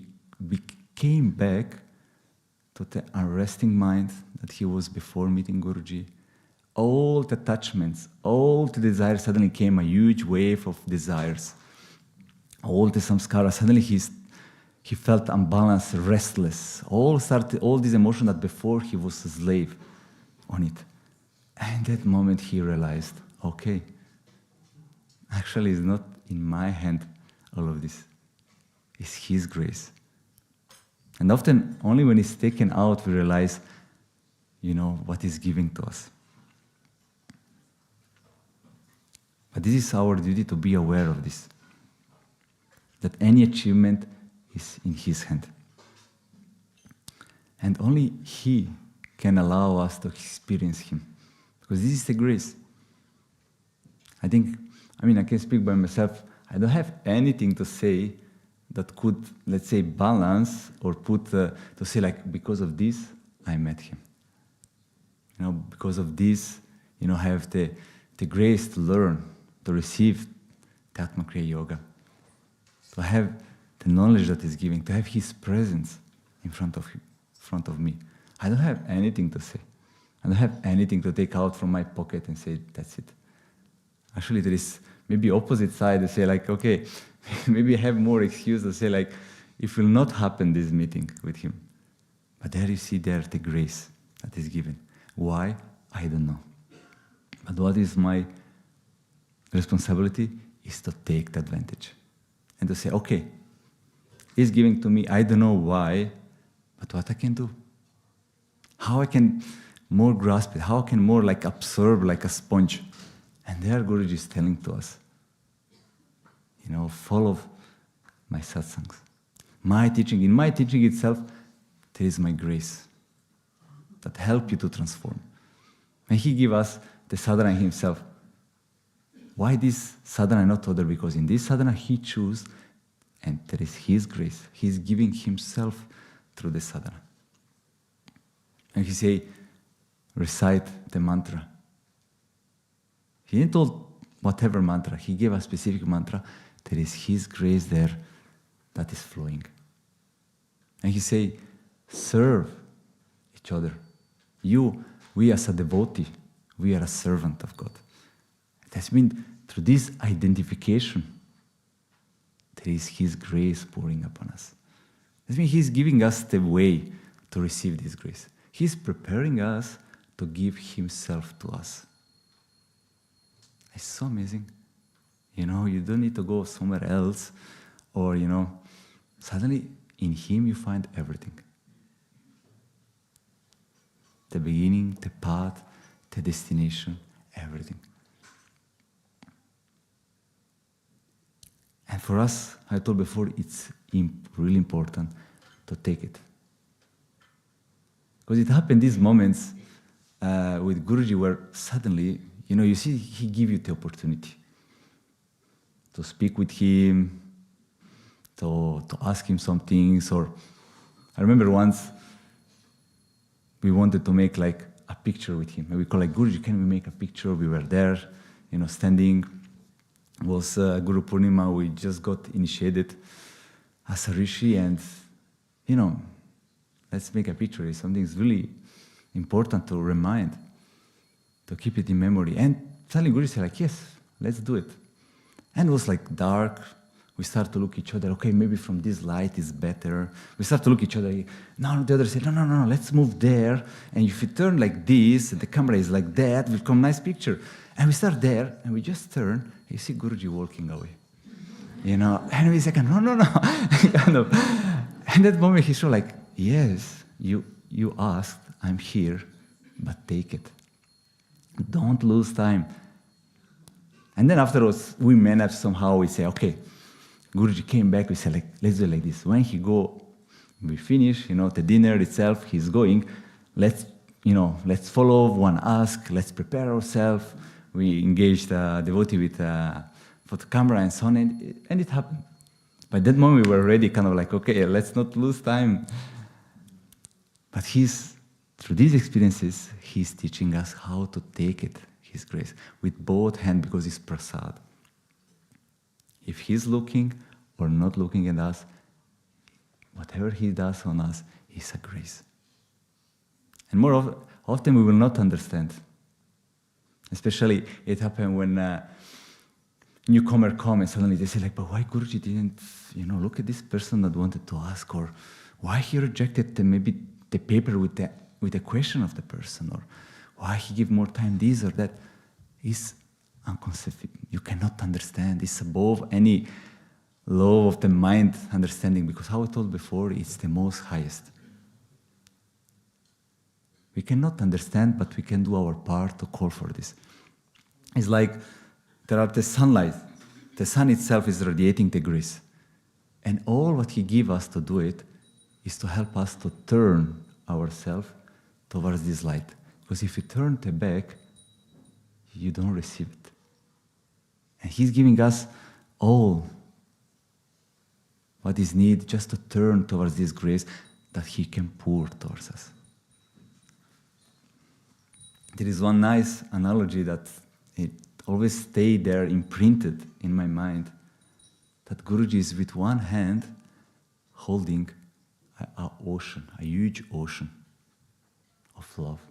came back to the unresting mind that he was before meeting Guruji. All the attachments, all the desires, suddenly came a huge wave of desires. All the samskaras, suddenly he felt unbalanced, restless. All these emotions that before he was a slave on it. And that moment he realized, okay, actually it's not in my hand all of this. It's his grace. And often only when it's taken out we realize, you know, what is giving to us. But this is our duty to be aware of this. That any achievement is in his hand. And only he can allow us to experience him. Because this is the grace. I can speak by myself. I don't have anything to say that could, let's say, balance or to say like, because of this, I met him. You know, because of this, you know, I have the grace to learn, to receive the Atma Kriya Yoga, to have the knowledge that is giving, to have his presence in front of me. I don't have anything to say. I don't have anything to take out from my pocket and say, that's it. Actually, there is maybe opposite side to say like, okay, maybe I have more excuse to say like, it will not happen this meeting with him. But there you see there the grace that is given. Why? I don't know. But what is my responsibility is to take the advantage. And to say, okay, he's giving to me, I don't know why, but what I can do. How I can more grasp it, how I can more like absorb like a sponge. And there Guruji is telling to us, you know, follow my satsangs. My teaching, in my teaching itself, there is my grace that help you to transform. And he give us the sadhana himself. Why this sadhana and not other? Because in this sadhana he choose, and there is his grace. He's giving himself through the sadhana. And he say, recite the mantra. He didn't told whatever mantra. He gave a specific mantra. There is his grace there that is flowing. And he say, serve each other. We as a devotee, we are a servant of God. It has been through this identification, there is his grace pouring upon us. That means he's giving us the way to receive this grace. He's preparing us to give himself to us. It's so amazing. You know, you don't need to go somewhere else or, you know, suddenly in him you find everything. the beginning, the path, the destination, everything. And for us, I told before, it's really important to take it. Because it happened these moments with Guruji where suddenly, you see, he give you the opportunity to speak with him, to ask him some things. Or I remember once we wanted to make like a picture with him. And we called like, Guruji, can we make a picture? We were there, standing. It was Guru Purnima. We just got initiated as a rishi, and let's make a picture. It's something that's really important to remind, to keep it in memory. And suddenly Guruji said like, yes, let's do it. And it was like dark. We start to look at each other. Okay, maybe from this light is better. We start to look at each other. No, the other said, no, let's move there. And if you turn like this, the camera is like that, will come nice picture. And we start there, and we just turn, and you see Guruji walking away. And we say, no. Kind of. And that moment he showed like, yes, you asked, I'm here, but take it. Don't lose time. And then afterwards, we managed somehow, we say, okay, Guruji came back, we said, like, let's do it like this. When he go, we finish, the dinner itself, he's going, let's follow, one ask, let's prepare ourselves. We engaged a devotee with for the camera and so on, and it happened. By that moment, we were already kind of like, okay, let's not lose time. But through these experiences, he's teaching us how to take it, his grace, with both hands, because it's prasad. If he's looking or not looking at us, whatever he does on us is a grace. And more often we will not understand. Especially it happened when newcomer come and suddenly they say like, but why Guruji didn't, look at this person that wanted to ask, or why he rejected maybe the paper with the question of the person, or why he give more time this or that. Is unconceivable. You cannot understand. It's above any law of the mind understanding, because how I told before, it's the most highest. We cannot understand, but we can do our part to call for this. It's like there are the sunlight. The sun itself is radiating the grace. And all what he gives us to do it is to help us to turn ourselves towards this light. Because if you turn the back, you don't receive it. And he's giving us all what is needed just to turn towards this grace that he can pour towards us. There is one nice analogy that it always stayed there imprinted in my mind, that Guruji is with one hand holding an ocean, a huge ocean of love,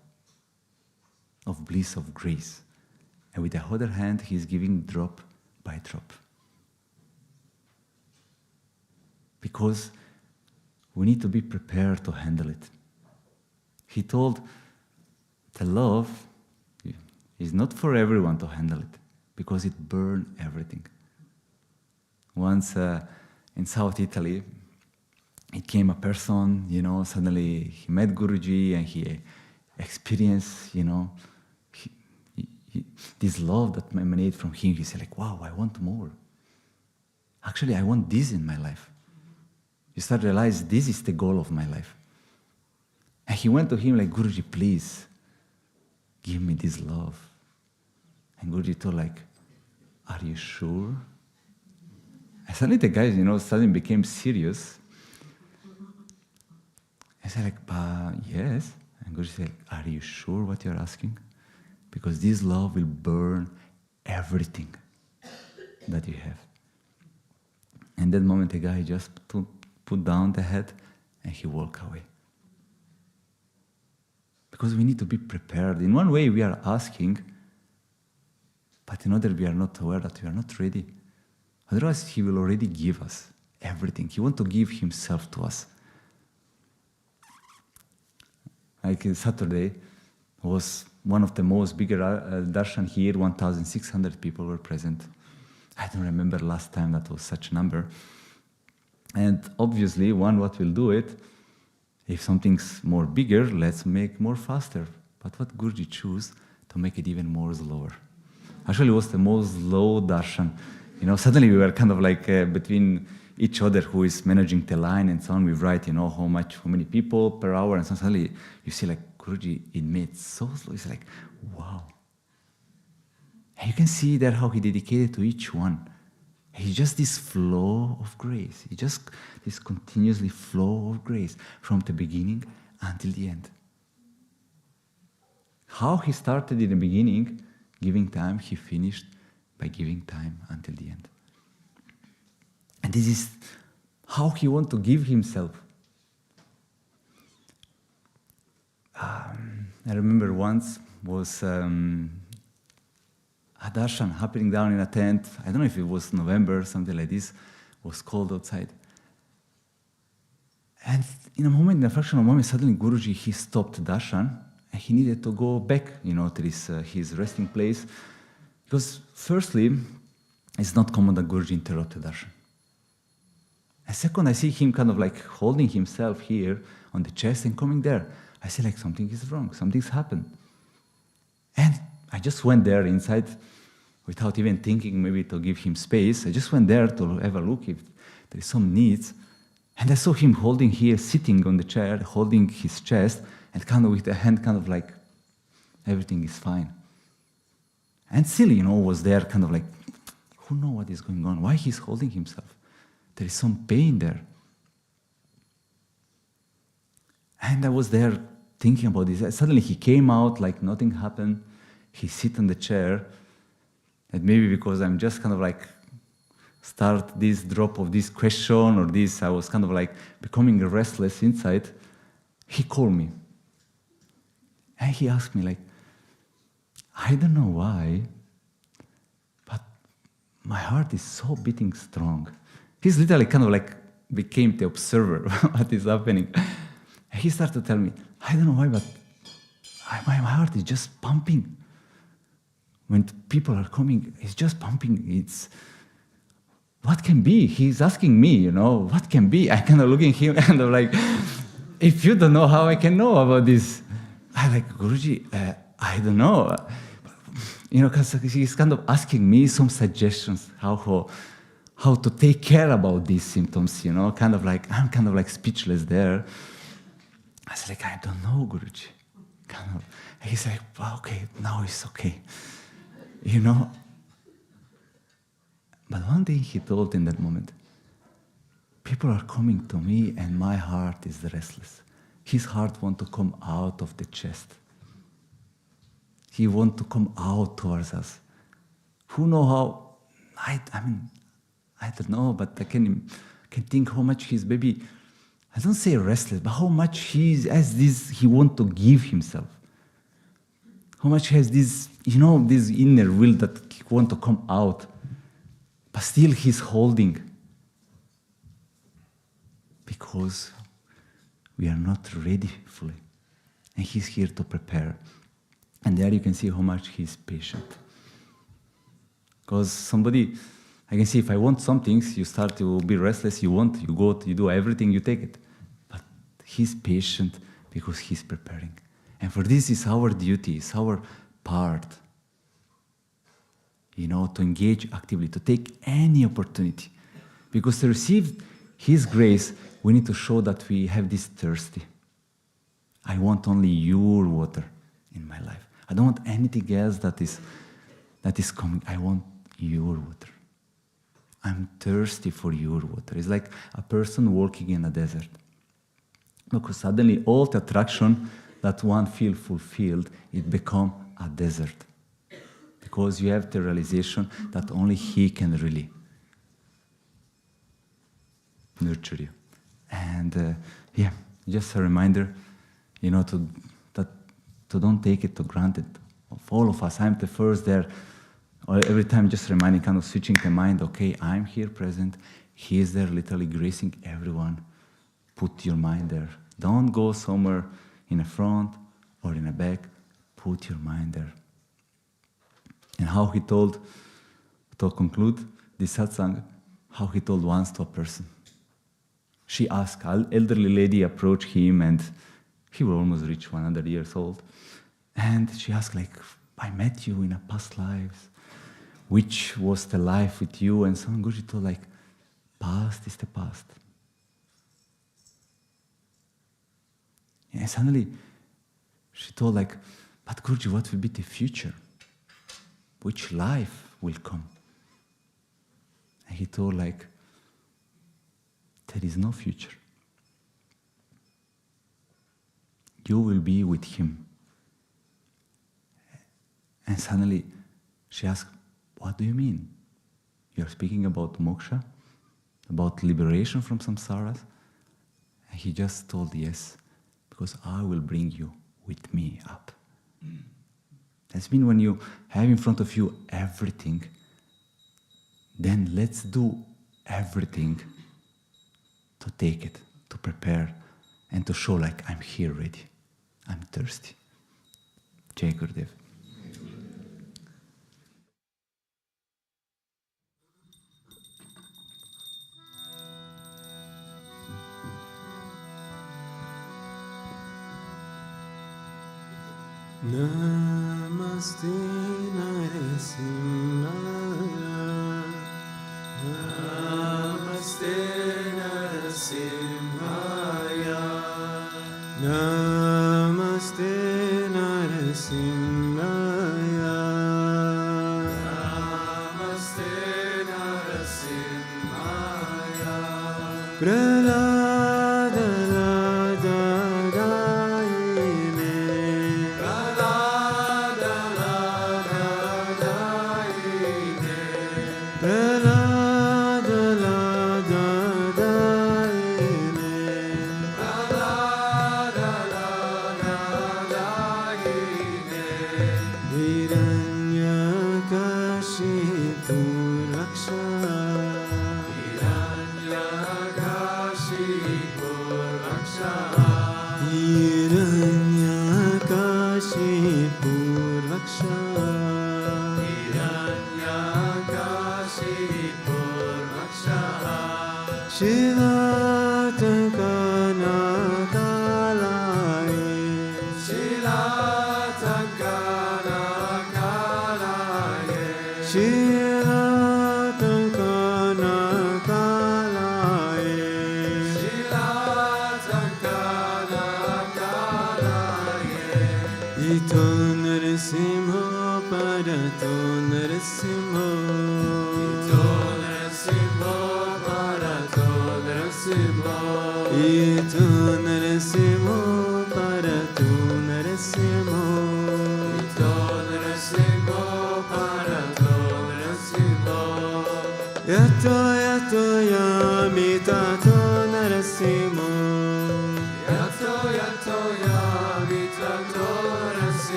of bliss, of grace. And with the other hand, he's giving drop by drop. Because we need to be prepared to handle it. He told the love is not for everyone to handle it, because it burns everything. Once in South Italy, it came a person, suddenly he met Guruji and he experienced, this love that emanated from him. He said like, wow, I want more. Actually, I want this in my life. You start to realize this is the goal of my life. And he went to him like, Guruji, please, give me this love. And Guruji told like, are you sure? And suddenly the guy, suddenly became serious. I said like, yes. And Guruji said, are you sure what you're asking? Because this love will burn everything that you have. And that moment the guy just put down the head and he walked away. Because we need to be prepared. In one way we are asking, but in other we are not aware that we are not ready. Otherwise he will already give us everything. He wants to give himself to us. Like Saturday was one of the most bigger darshan here, 1,600 people were present. I don't remember last time that was such a number. And obviously, what will do it, If something's more bigger, let's make more faster. But what Guruji chose to make it even more slower. Actually, it was the most slow darshan. Suddenly we were kind of like between each other who is managing the line and so on. We write, how many people per hour, and so suddenly you see like Guruji, it made so slow. It's like, wow. And you can see there how he dedicated to each one. He just this flow of grace. He just this continuously flow of grace from the beginning until the end. How he started in the beginning, giving time, he finished by giving time until the end. And this is how he wants to give himself. I remember once was a darshan happening down in a tent. I don't know if it was November, something like this. It was cold outside. And in a fraction of a moment, suddenly Guruji, he stopped darshan and he needed to go back, to this, his resting place. Because firstly, it's not common that Guruji interrupted darshan. And second, I see him kind of like holding himself here on the chest and coming there. I see like something is wrong, something's happened. And I just went there inside without even thinking maybe to give him space. I just went there to have a look if there is some needs. And I saw him holding here, sitting on the chair, holding his chest, and kind of with the hand kind of like, everything is fine. And still, was there kind of like, who knows what is going on? Why he's holding himself? There is some pain there. And I was there thinking about this. Suddenly he came out like nothing happened. He sit on the chair. And maybe because I'm just kind of like start this drop of this question or this, I was kind of like becoming restless inside. He called me. And he asked me like, I don't know why, but my heart is so beating strong. He's literally kind of like became the observer what is happening. And he started to tell me, I don't know why, but my heart is just pumping. When people are coming, it's just pumping. It's, what can be? He's asking me, what can be? I kind of looking at him and I'm like, if you don't know how I can know about this. I'm like, Guruji, I don't know. Because he's kind of asking me some suggestions how to take care about these symptoms, kind of like, I'm kind of like speechless there. I was like, I don't know, Guruji. Kind of. And he's like, well, okay, now it's okay. But one thing he told in that moment, people are coming to me and my heart is restless. His heart wants to come out of the chest. He wants to come out towards us. Who knows how? I don't know, but I can think how much he's maybe, I don't say restless, but how much he has this, he wants to give himself. How much he has this, this inner will that he wants to come out. But still he's holding. Because we are not ready fully. And he's here to prepare. And there you can see how much he's patient. Because I can see if I want some things, you start to be restless, you do everything, you take it. But he's patient because he's preparing. And for this is our duty, it's our part. To engage actively, to take any opportunity. Because to receive his grace, we need to show that we have this thirsty. I want only your water in my life. I don't want anything else that is coming. I want your water. I'm thirsty for your water. It's like a person walking in a desert. Because suddenly all the attraction that one feels fulfilled, it becomes a desert. Because you have the realization that only he can really nurture you. And just a reminder, to don't take it for granted. Of all of us, I'm the first there. Every time just reminding, kind of switching the mind, okay, I'm here present. He is there literally gracing everyone. Put your mind there. Don't go somewhere in the front or in the back. Put your mind there. And how he told, to conclude this satsang, how he told once to a person, she asked, an elderly lady approached him, and he will almost reach 100 years old. And she asked, like, I met you in a past lives. Which was the life with you? And so on. Guruji told, like, past is the past. And suddenly she told, like, but Guruji, what will be the future? Which life will come? And he told, like, there is no future. You will be with him. And suddenly she asked, what do you mean? You're speaking about moksha? About liberation from samsaras? And he just told, yes, because I will bring you with me up. That's mean when you have in front of you everything, then let's do everything to take it, to prepare, and to show like I'm here ready. I'm thirsty. Jai Gurudev. Namaste Narasimhaya. Namaste Narasimhaya. Namaste Narasimhaya. Namaste Narasimhaya. Pralada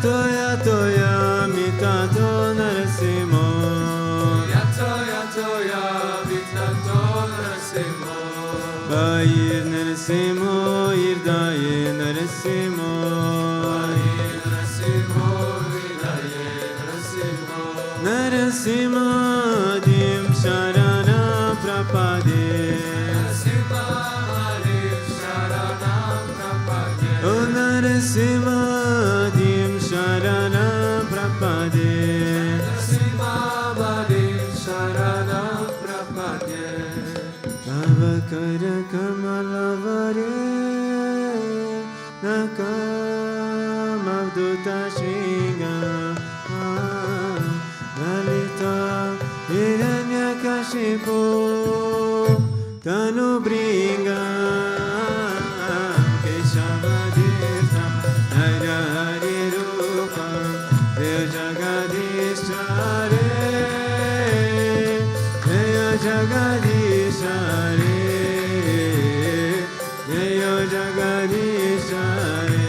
Yato yato yamitato narasimho. Yato yato yamitato narasimho. Bayir narasimho, irdaye narasimho. Bayir narasimho, irdaye narasimho. Narasimha dim sharana prapade. Narasimha dim sharana prapade. O Narasimha dim sharana prapade. Narasimha dim sharana prapade. Tava kara kamalavare nakam avduta shringa. Lalita Hiranyakashipu Tanu Bringa Keshavadita Narahari Rupa Dev Jagadishare Dev Jagadishare Dev Jagadishare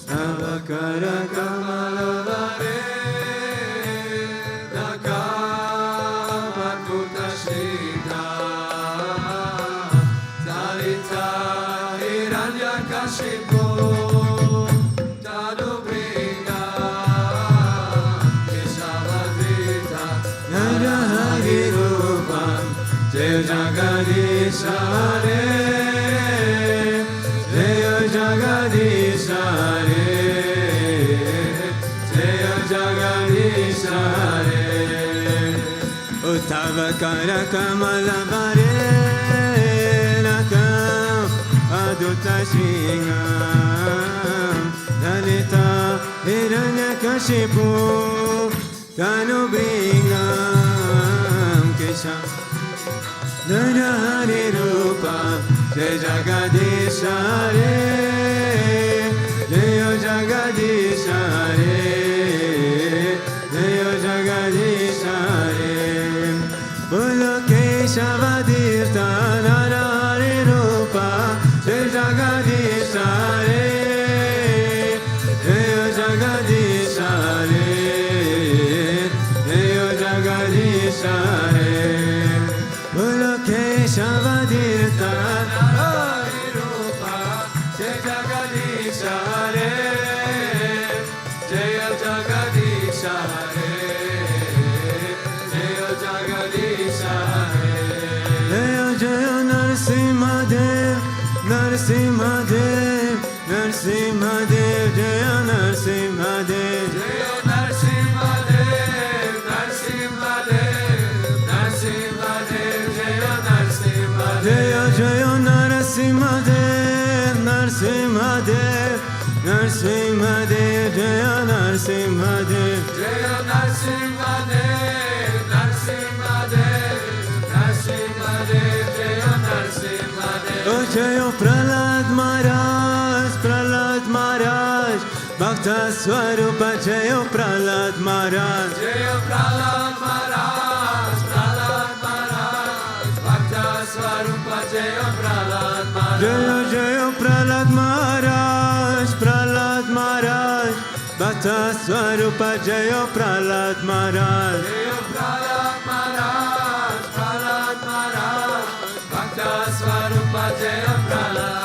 Savakara Kamalavare Jagadishare, Jaya Jagadishare, Jaya Jagadishare. Uttavakara Kamalavare Nakam Adutta Shringam Dalita Hiranyakashipu Tanu Bringam Kesha Narahari Rupa Jai Jagadishare Jai Jagadishare Jai Jagadishare Bolo Keshavadita Narahari Rupa Jai Jagadishare Jai Jagadishare Jai Jagadishare Bolo Keshavadita Narahari Rupa Jai Jagadishare Jai Jagadishare Jai Jagadishare Jai Jai Narasimha Dev Narasimha Dev Narasimha Dev Jai Narasimha Dev Jai Narasimha Dev Narasimha Dev Narasimha Dev Jaya Jaya Narasimha Dev Narasimha Dev Narasimha Dev Jaya Narasimha Dev Jaya Narasimha Dev Narasimha Dev Narasimha Dev Jaya Narasimha Dev O Jaya Prahlad Maharaj Prahlad Maharaj Bhakta Swarupa Jaya Prahlad Maharaj Jaya Prahlad Maharaj Prahlad Maharaj Bhakta Swarupa Jaya Prahlad Maharaj Jaya Jaya Prahlad Maharaj Prahlad Maharaj Bhakta Swarupa Jaya Prahlad Maharaj Jaya Prahlad Maharaj Prahlad Maharaj Bhakta Swarupa Jaya Prahlad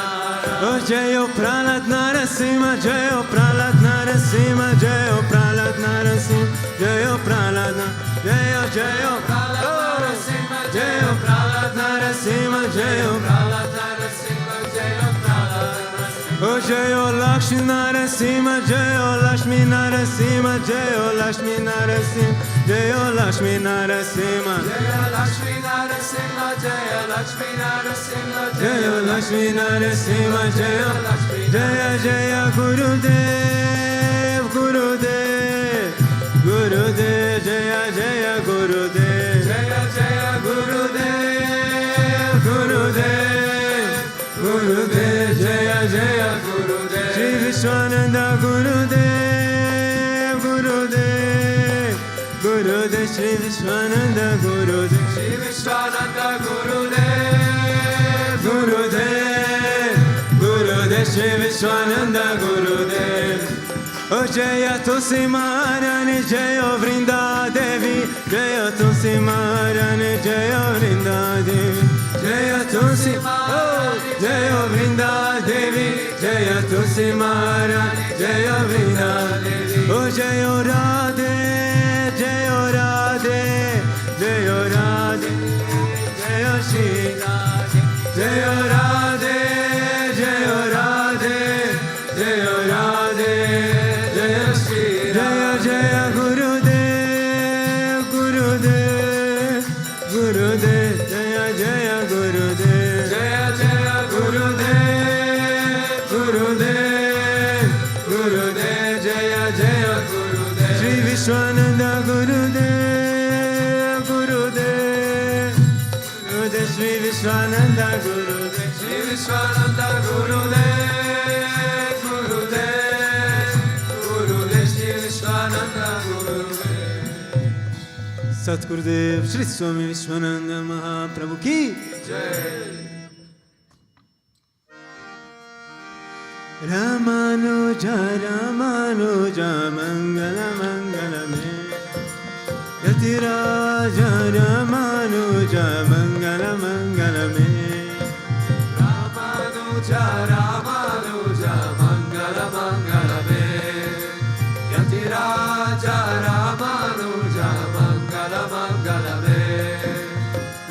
O Jaya Prahlad Narasimha Jaya Prahlad Narasimha Jaya Prahlad Narasimha Jaya Prahlad Jaya Jaya Prahlad Narasimha Jaya Prahlad Narasimha Jaya Prahlad Narasimha Jaya Prahlad O Jaya Lakshmi Narasimha Jaya Lakshmi Narasimha Jaya Lakshmi Narasimha Jaya Lakshmi Narasimha Jaya Lakshmi Narasimha Jaya Lakshmi Narasimha Jaya Lakshmi Narasimha Jaya Lakshmi Jaya Jaya Gurudev Gurudev Gurudev Jaya Jaya Gurudev Jaya Jaya Gurudev Gurudev Gurudev Jaya Jaya Gurudev Sri Vishwananda Gurudev Gurudev Gurudev Sri Vishwananda Gurudev Sri Vishwananda Gurudev Gurudev Gurudev Sri Vishwananda Gurudev Oh Jaya Tulsi Maharani Jaya Vrinda Devi Jaya Tulsi Maharani Jaya Vrinda Devi Jaya Tulsi Maharani Jaya Vrinda Devi Jaya Tulsi Maharani Jaya Vrinda Devi Oh Jaya Radhe Jaya Radhe Jaya Radhe Jaya Shri Radhe Jaya Radhe Jaya Radhe Jaya Radhe Jaya Shri Jaya Jaya Gurudev Gurudev Gurudev Jaya Jaya Gurudev Jaya Jaya Gurudev Gurudev Gurudev Jaya Jaya Gurudev Sri Vishwananda Gurudev Gurudev Gurudev Sri Vishwananda Gurudev Sri Vishwananda Gurudev Gurudev Gurudev Sri Vishwananda Gurudev Satgurudev Sri Swami Vishwananda Mahaprabhu ki Jai Ramanuja Ramanuja Mangala Mangala Me Yatiraja Ramanuja Mangala Mangala Me Ramanuja Ramanuja Mangala Mangala Me Yatiraja Ramanuja Mangala Mangala Me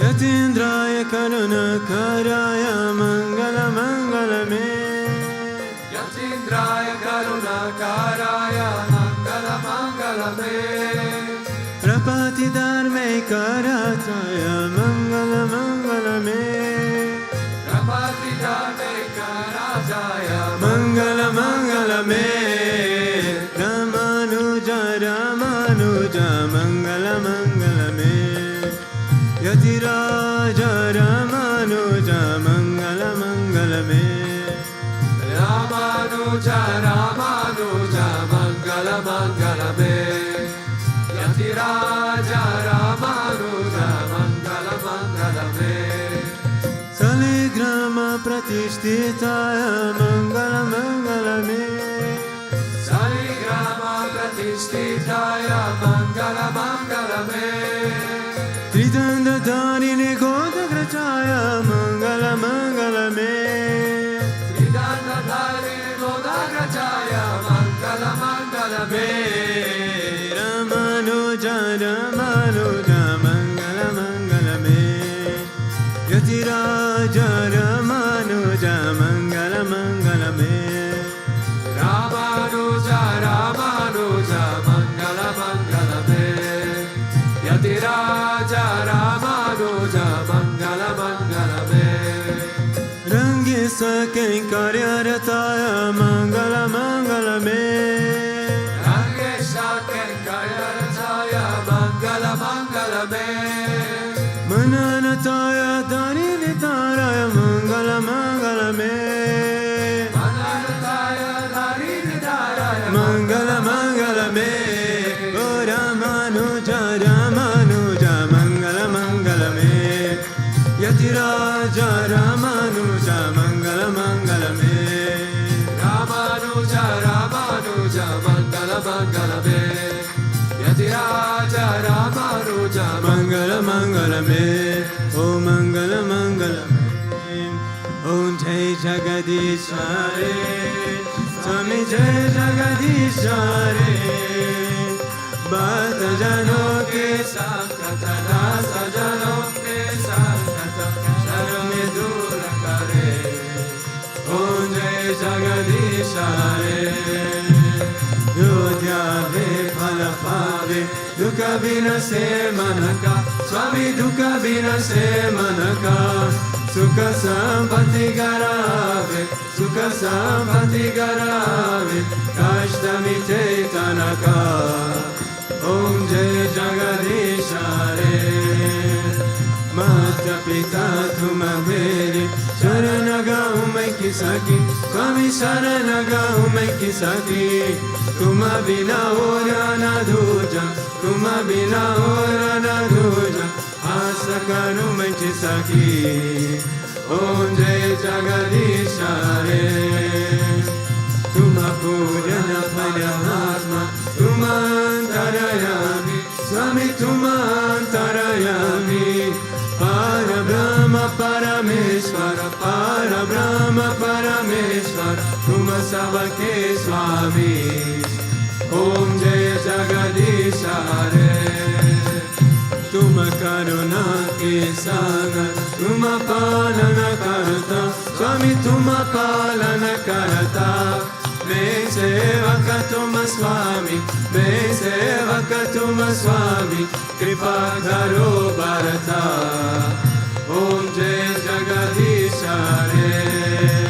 Yatindraya Karuna Karaya Mangala Mangala Me Yatindraya Karuna Karaya Mangala Mangala Me Prapati Dharme Karataya Mangala Mangala Me Prapati Dharme Karataya Mangala Mangala Me Ramanuja Ramanuja Mangala Mangala Me Yatiraja Ramanuja Mangala Mangala Me Ramanuja Ramanuja Mangala Mangala Me Yatiraja Ramanuja Mangala Mangala Me Saligrama Pratishtitaya Mangala Mangala Me Saligrama Pratishtitaya Mangala Mangala Me Tridanda Dharine Goda Grachaya Mangala Mangala Me Tridanda Dharine Goda Grachaya Mangala Mangala Me Ramanuja Ramanuja Mangala Mangala Me Yatiraja Ramanuja Mangala Mangala Me Ramanuja Ramanuja Mangala Mangala Me Yatiraja Ramanuja Mangala Mangala Me Rangi Saken Karyarataya Mangala Mangala Me Mangala Mangala Me Mananataya Dharinitharaya Mangala Mangala Me Mananataya Dharinitharaya Mangala Mangala Me O Ramanuja Ramanuja Mangala Mangala Me Yatiraja Ramanuja Mangala Mangala Me Ramanuja Ramanuja Mangala Mangala Me Yatiraja Ramanuja Mangala Mangala Me O Mangala Mangala Me Om Jai Jagadishware Swami Jai Jagadishware Bhakta Jano Ke Sankata Sajano Ke Sankata Sharme Dura Kare Om Jai Jagadishware Yodhya Ve Phala Pave Dukha Bina Se Manaka Swami Dukha Bina Se Manaka Sukha Sampati Garave Sukha Sampati Garave Kashta Mite Tanaka Om Jai Jagadishare Mata Pita Tumaveri Sharanaga Umay Kisaki Swami Sharanaga Umay Kisaki Tuma Bina Ora Naduja Tuma Bina Ora Naduja Asakaru Umay Kisaki Om Jai Jagadishare Tuma Pujana Paramatma, Tumantarayami, Swami Tumantarayami, Parabrahma Parameshwara, Parabrahma Parameshwara, Tuma Sabake Swami, Om Jaya Jagadisha Hare. Tuma Karuna Ke Sagar, Tuma Palana Karta, Swami Tuma Palana Karta, Me Sevaka Tuma Swami, Me Sevaka Tuma Swami, Kripa Karo Bharata, Om Jai Jagadisha Hare.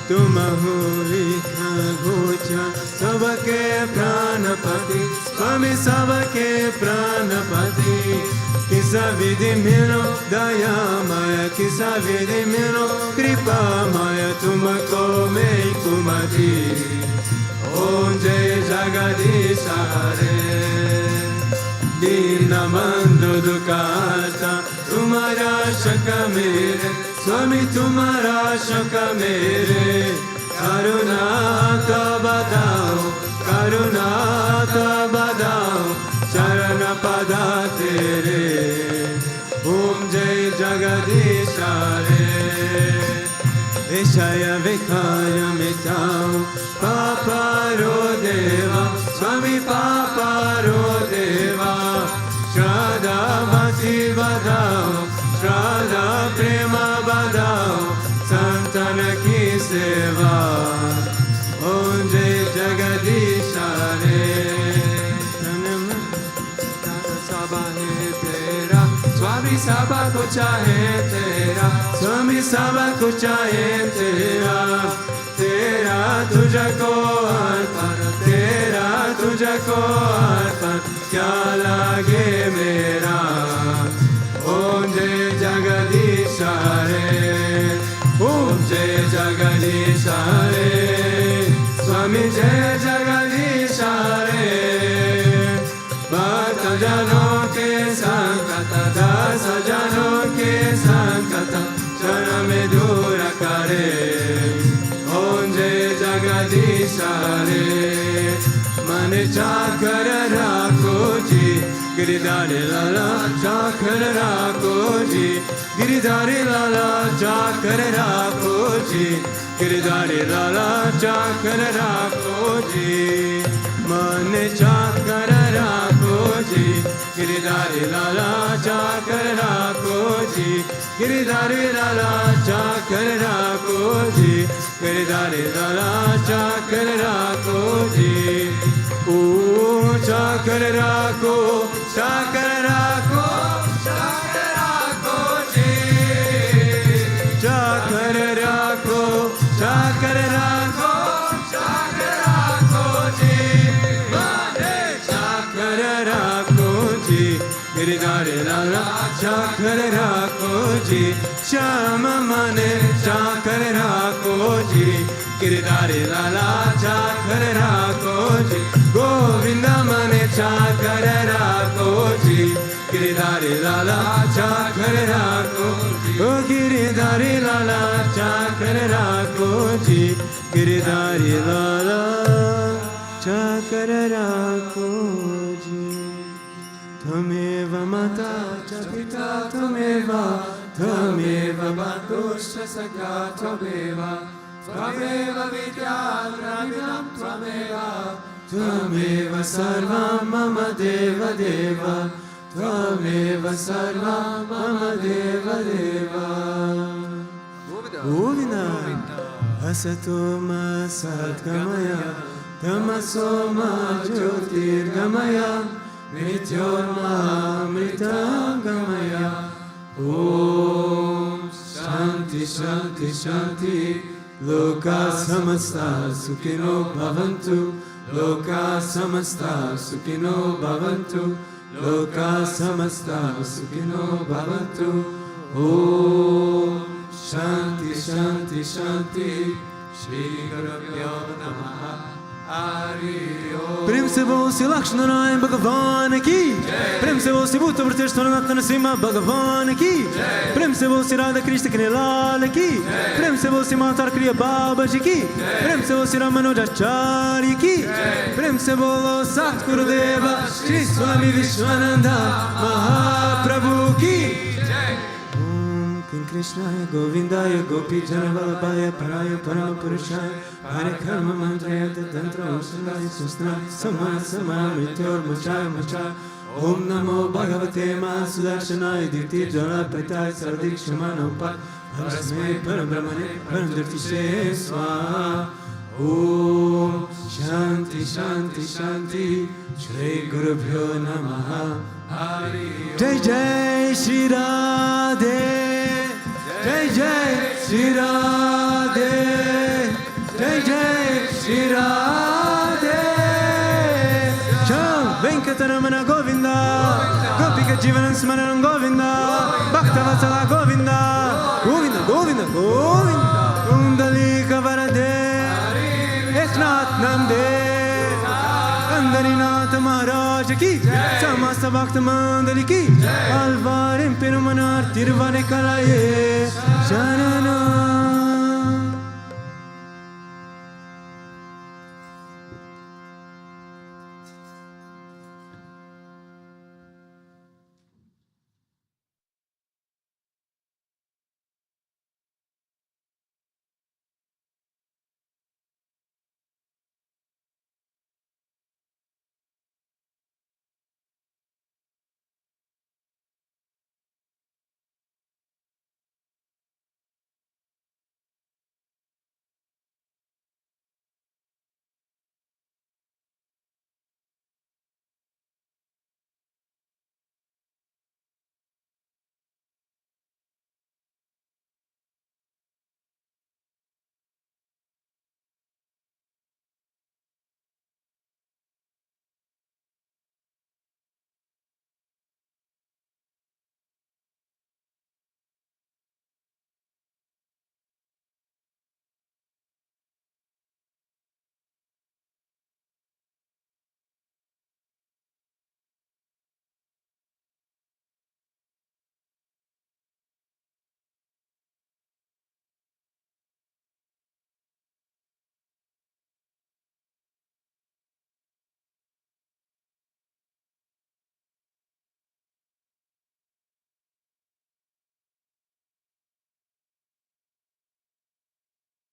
Tuma Hulika Gocha, Sabake Pranapati, Swami Sabake Pranapati, Kisa Vidhi Milo Dayamaya, Kisa Vidhi Milo Kripa Maya, Tumako Mei Kumati, Om Jai Jagadisha Hare. Dina Bandhu Dukarta, Tumara Shaka Mere, Swami Tumara Shaka Mere, Karuna Ka Badao, Karuna Ka Badao, Charana Pada Tere, Om Jai Jagadisha Hare. Vishaya Vikaya Mitao, Papa Rodeva, Swami Papa Rodeva, Shraddha Bhakti Badao, Shraddha Prema Badao, Santana Ki Seva, Om Jai Jagadisha Hare. Sabha hai tera, Swami Sabha ko chahe tera, Swami Sabha ko chahe tera, Tera tujhko arpan, Tera tujhko arpan, Kya lage mera, Om Jai Jagadisha Hare, Om Jai Jagadisha Hare, Swami Jai Jagadisha Hare. Bhakta Jano ke Sankata, Dasa Jano ke Sankata, Jana me dura kare, Om Jai Jagadisha Hare. Mane chakar rakho ji, Giridhari Lala chakar rakho ji, Giridhari Lala chakar rakho ji, Giridhari Lala chakar rakho ji. Mane chakar rakho ji, Giridhari Lala chakar rakho ji, Giridhari Lala chakar rakho ji, Giridhari Lala chakar rakho ji. Chakar rakho, chakar rakho, chakar rakho ji. Chakar rakho, chakar rakho, chakar rakho ji. Mane chakar rakho ji, Giridhari Lala chakar rakho ji. Shama mane chakar rakho ji, Giridhari Lala chakar rakho ji. Govinda mane chakar rakho ji, Giridhari Lala chakar rakho ji. O Giridhari Lala chakar rakho ji, Giridhari Lala chakar rakho ji. Tameva mata cha pita tameva, tameva bandusha sakha tameva, tameva vidya dravidam tameva, tameva sarvam mama deva deva, tameva sarvam mama deva deva. Govinda asato ma satgamaya, tamaso ma jyotirgamaya, Mrityorma Mritangamaya. Om Shanti Shanti Shanti. Loka Samasta Sukhino Bhavantu, Loka Samasta Sukhino Bhavantu, Loka Samasta Sukhino Bhavantu. Om Shanti Shanti Shanti. Shri Gurubhyo Namaha. प्रेम से बोल श्री लक्ष्मण नारायण भगवान की, प्रेम से बोल श्री भूतभृतेश्वरनाथ नरसिम्हा भगवान की, प्रेम से बोल श्री राधा कृष्ण के लाल की, प्रेम से बोल श्री माता क्रिया बाबा जी की, प्रेम से बोल श्री रामानुजाचार्य की, प्रेम से बोलो सतगुरुदेव श्री स्वामी विश्वानंदा महाप्रभु की। कृष्णाय गोविंदाय गोपी जनवल्लभाय पराय परम पुरुषाय कार्यक्रम मंत्राय तंत्र औषधाय सुस्त्राय समान समान मृत्योर्मुचाय मुचाय। ओम नमो भगवते मां सुदर्शनाय द्वितीय ज्वाला प्रताय सर्वदीक्षमान उपाय हर्षमय परब्रह्मणे परमदर्शिषे स्वाहा। ओम शांति शांति शांति। श्री गुरुभ्यो नमः। जय जय श्री राधे, जय जय श्री राधे, जय जय श्री राधे। श्याम वेंकटरमण गोविंदा, गोपिका जीवन स्मरण गोविंदा, भक्तवत्सला गोविंदा, गोविंद गोविंद गोविंद। कुंडलीका वरदे एकनाथ नंदे अंदरीनाथ महाराज की, समस्त भक्त मंडली की, आल्वारिम पेरुमनार तिरुवने कलाये शरणो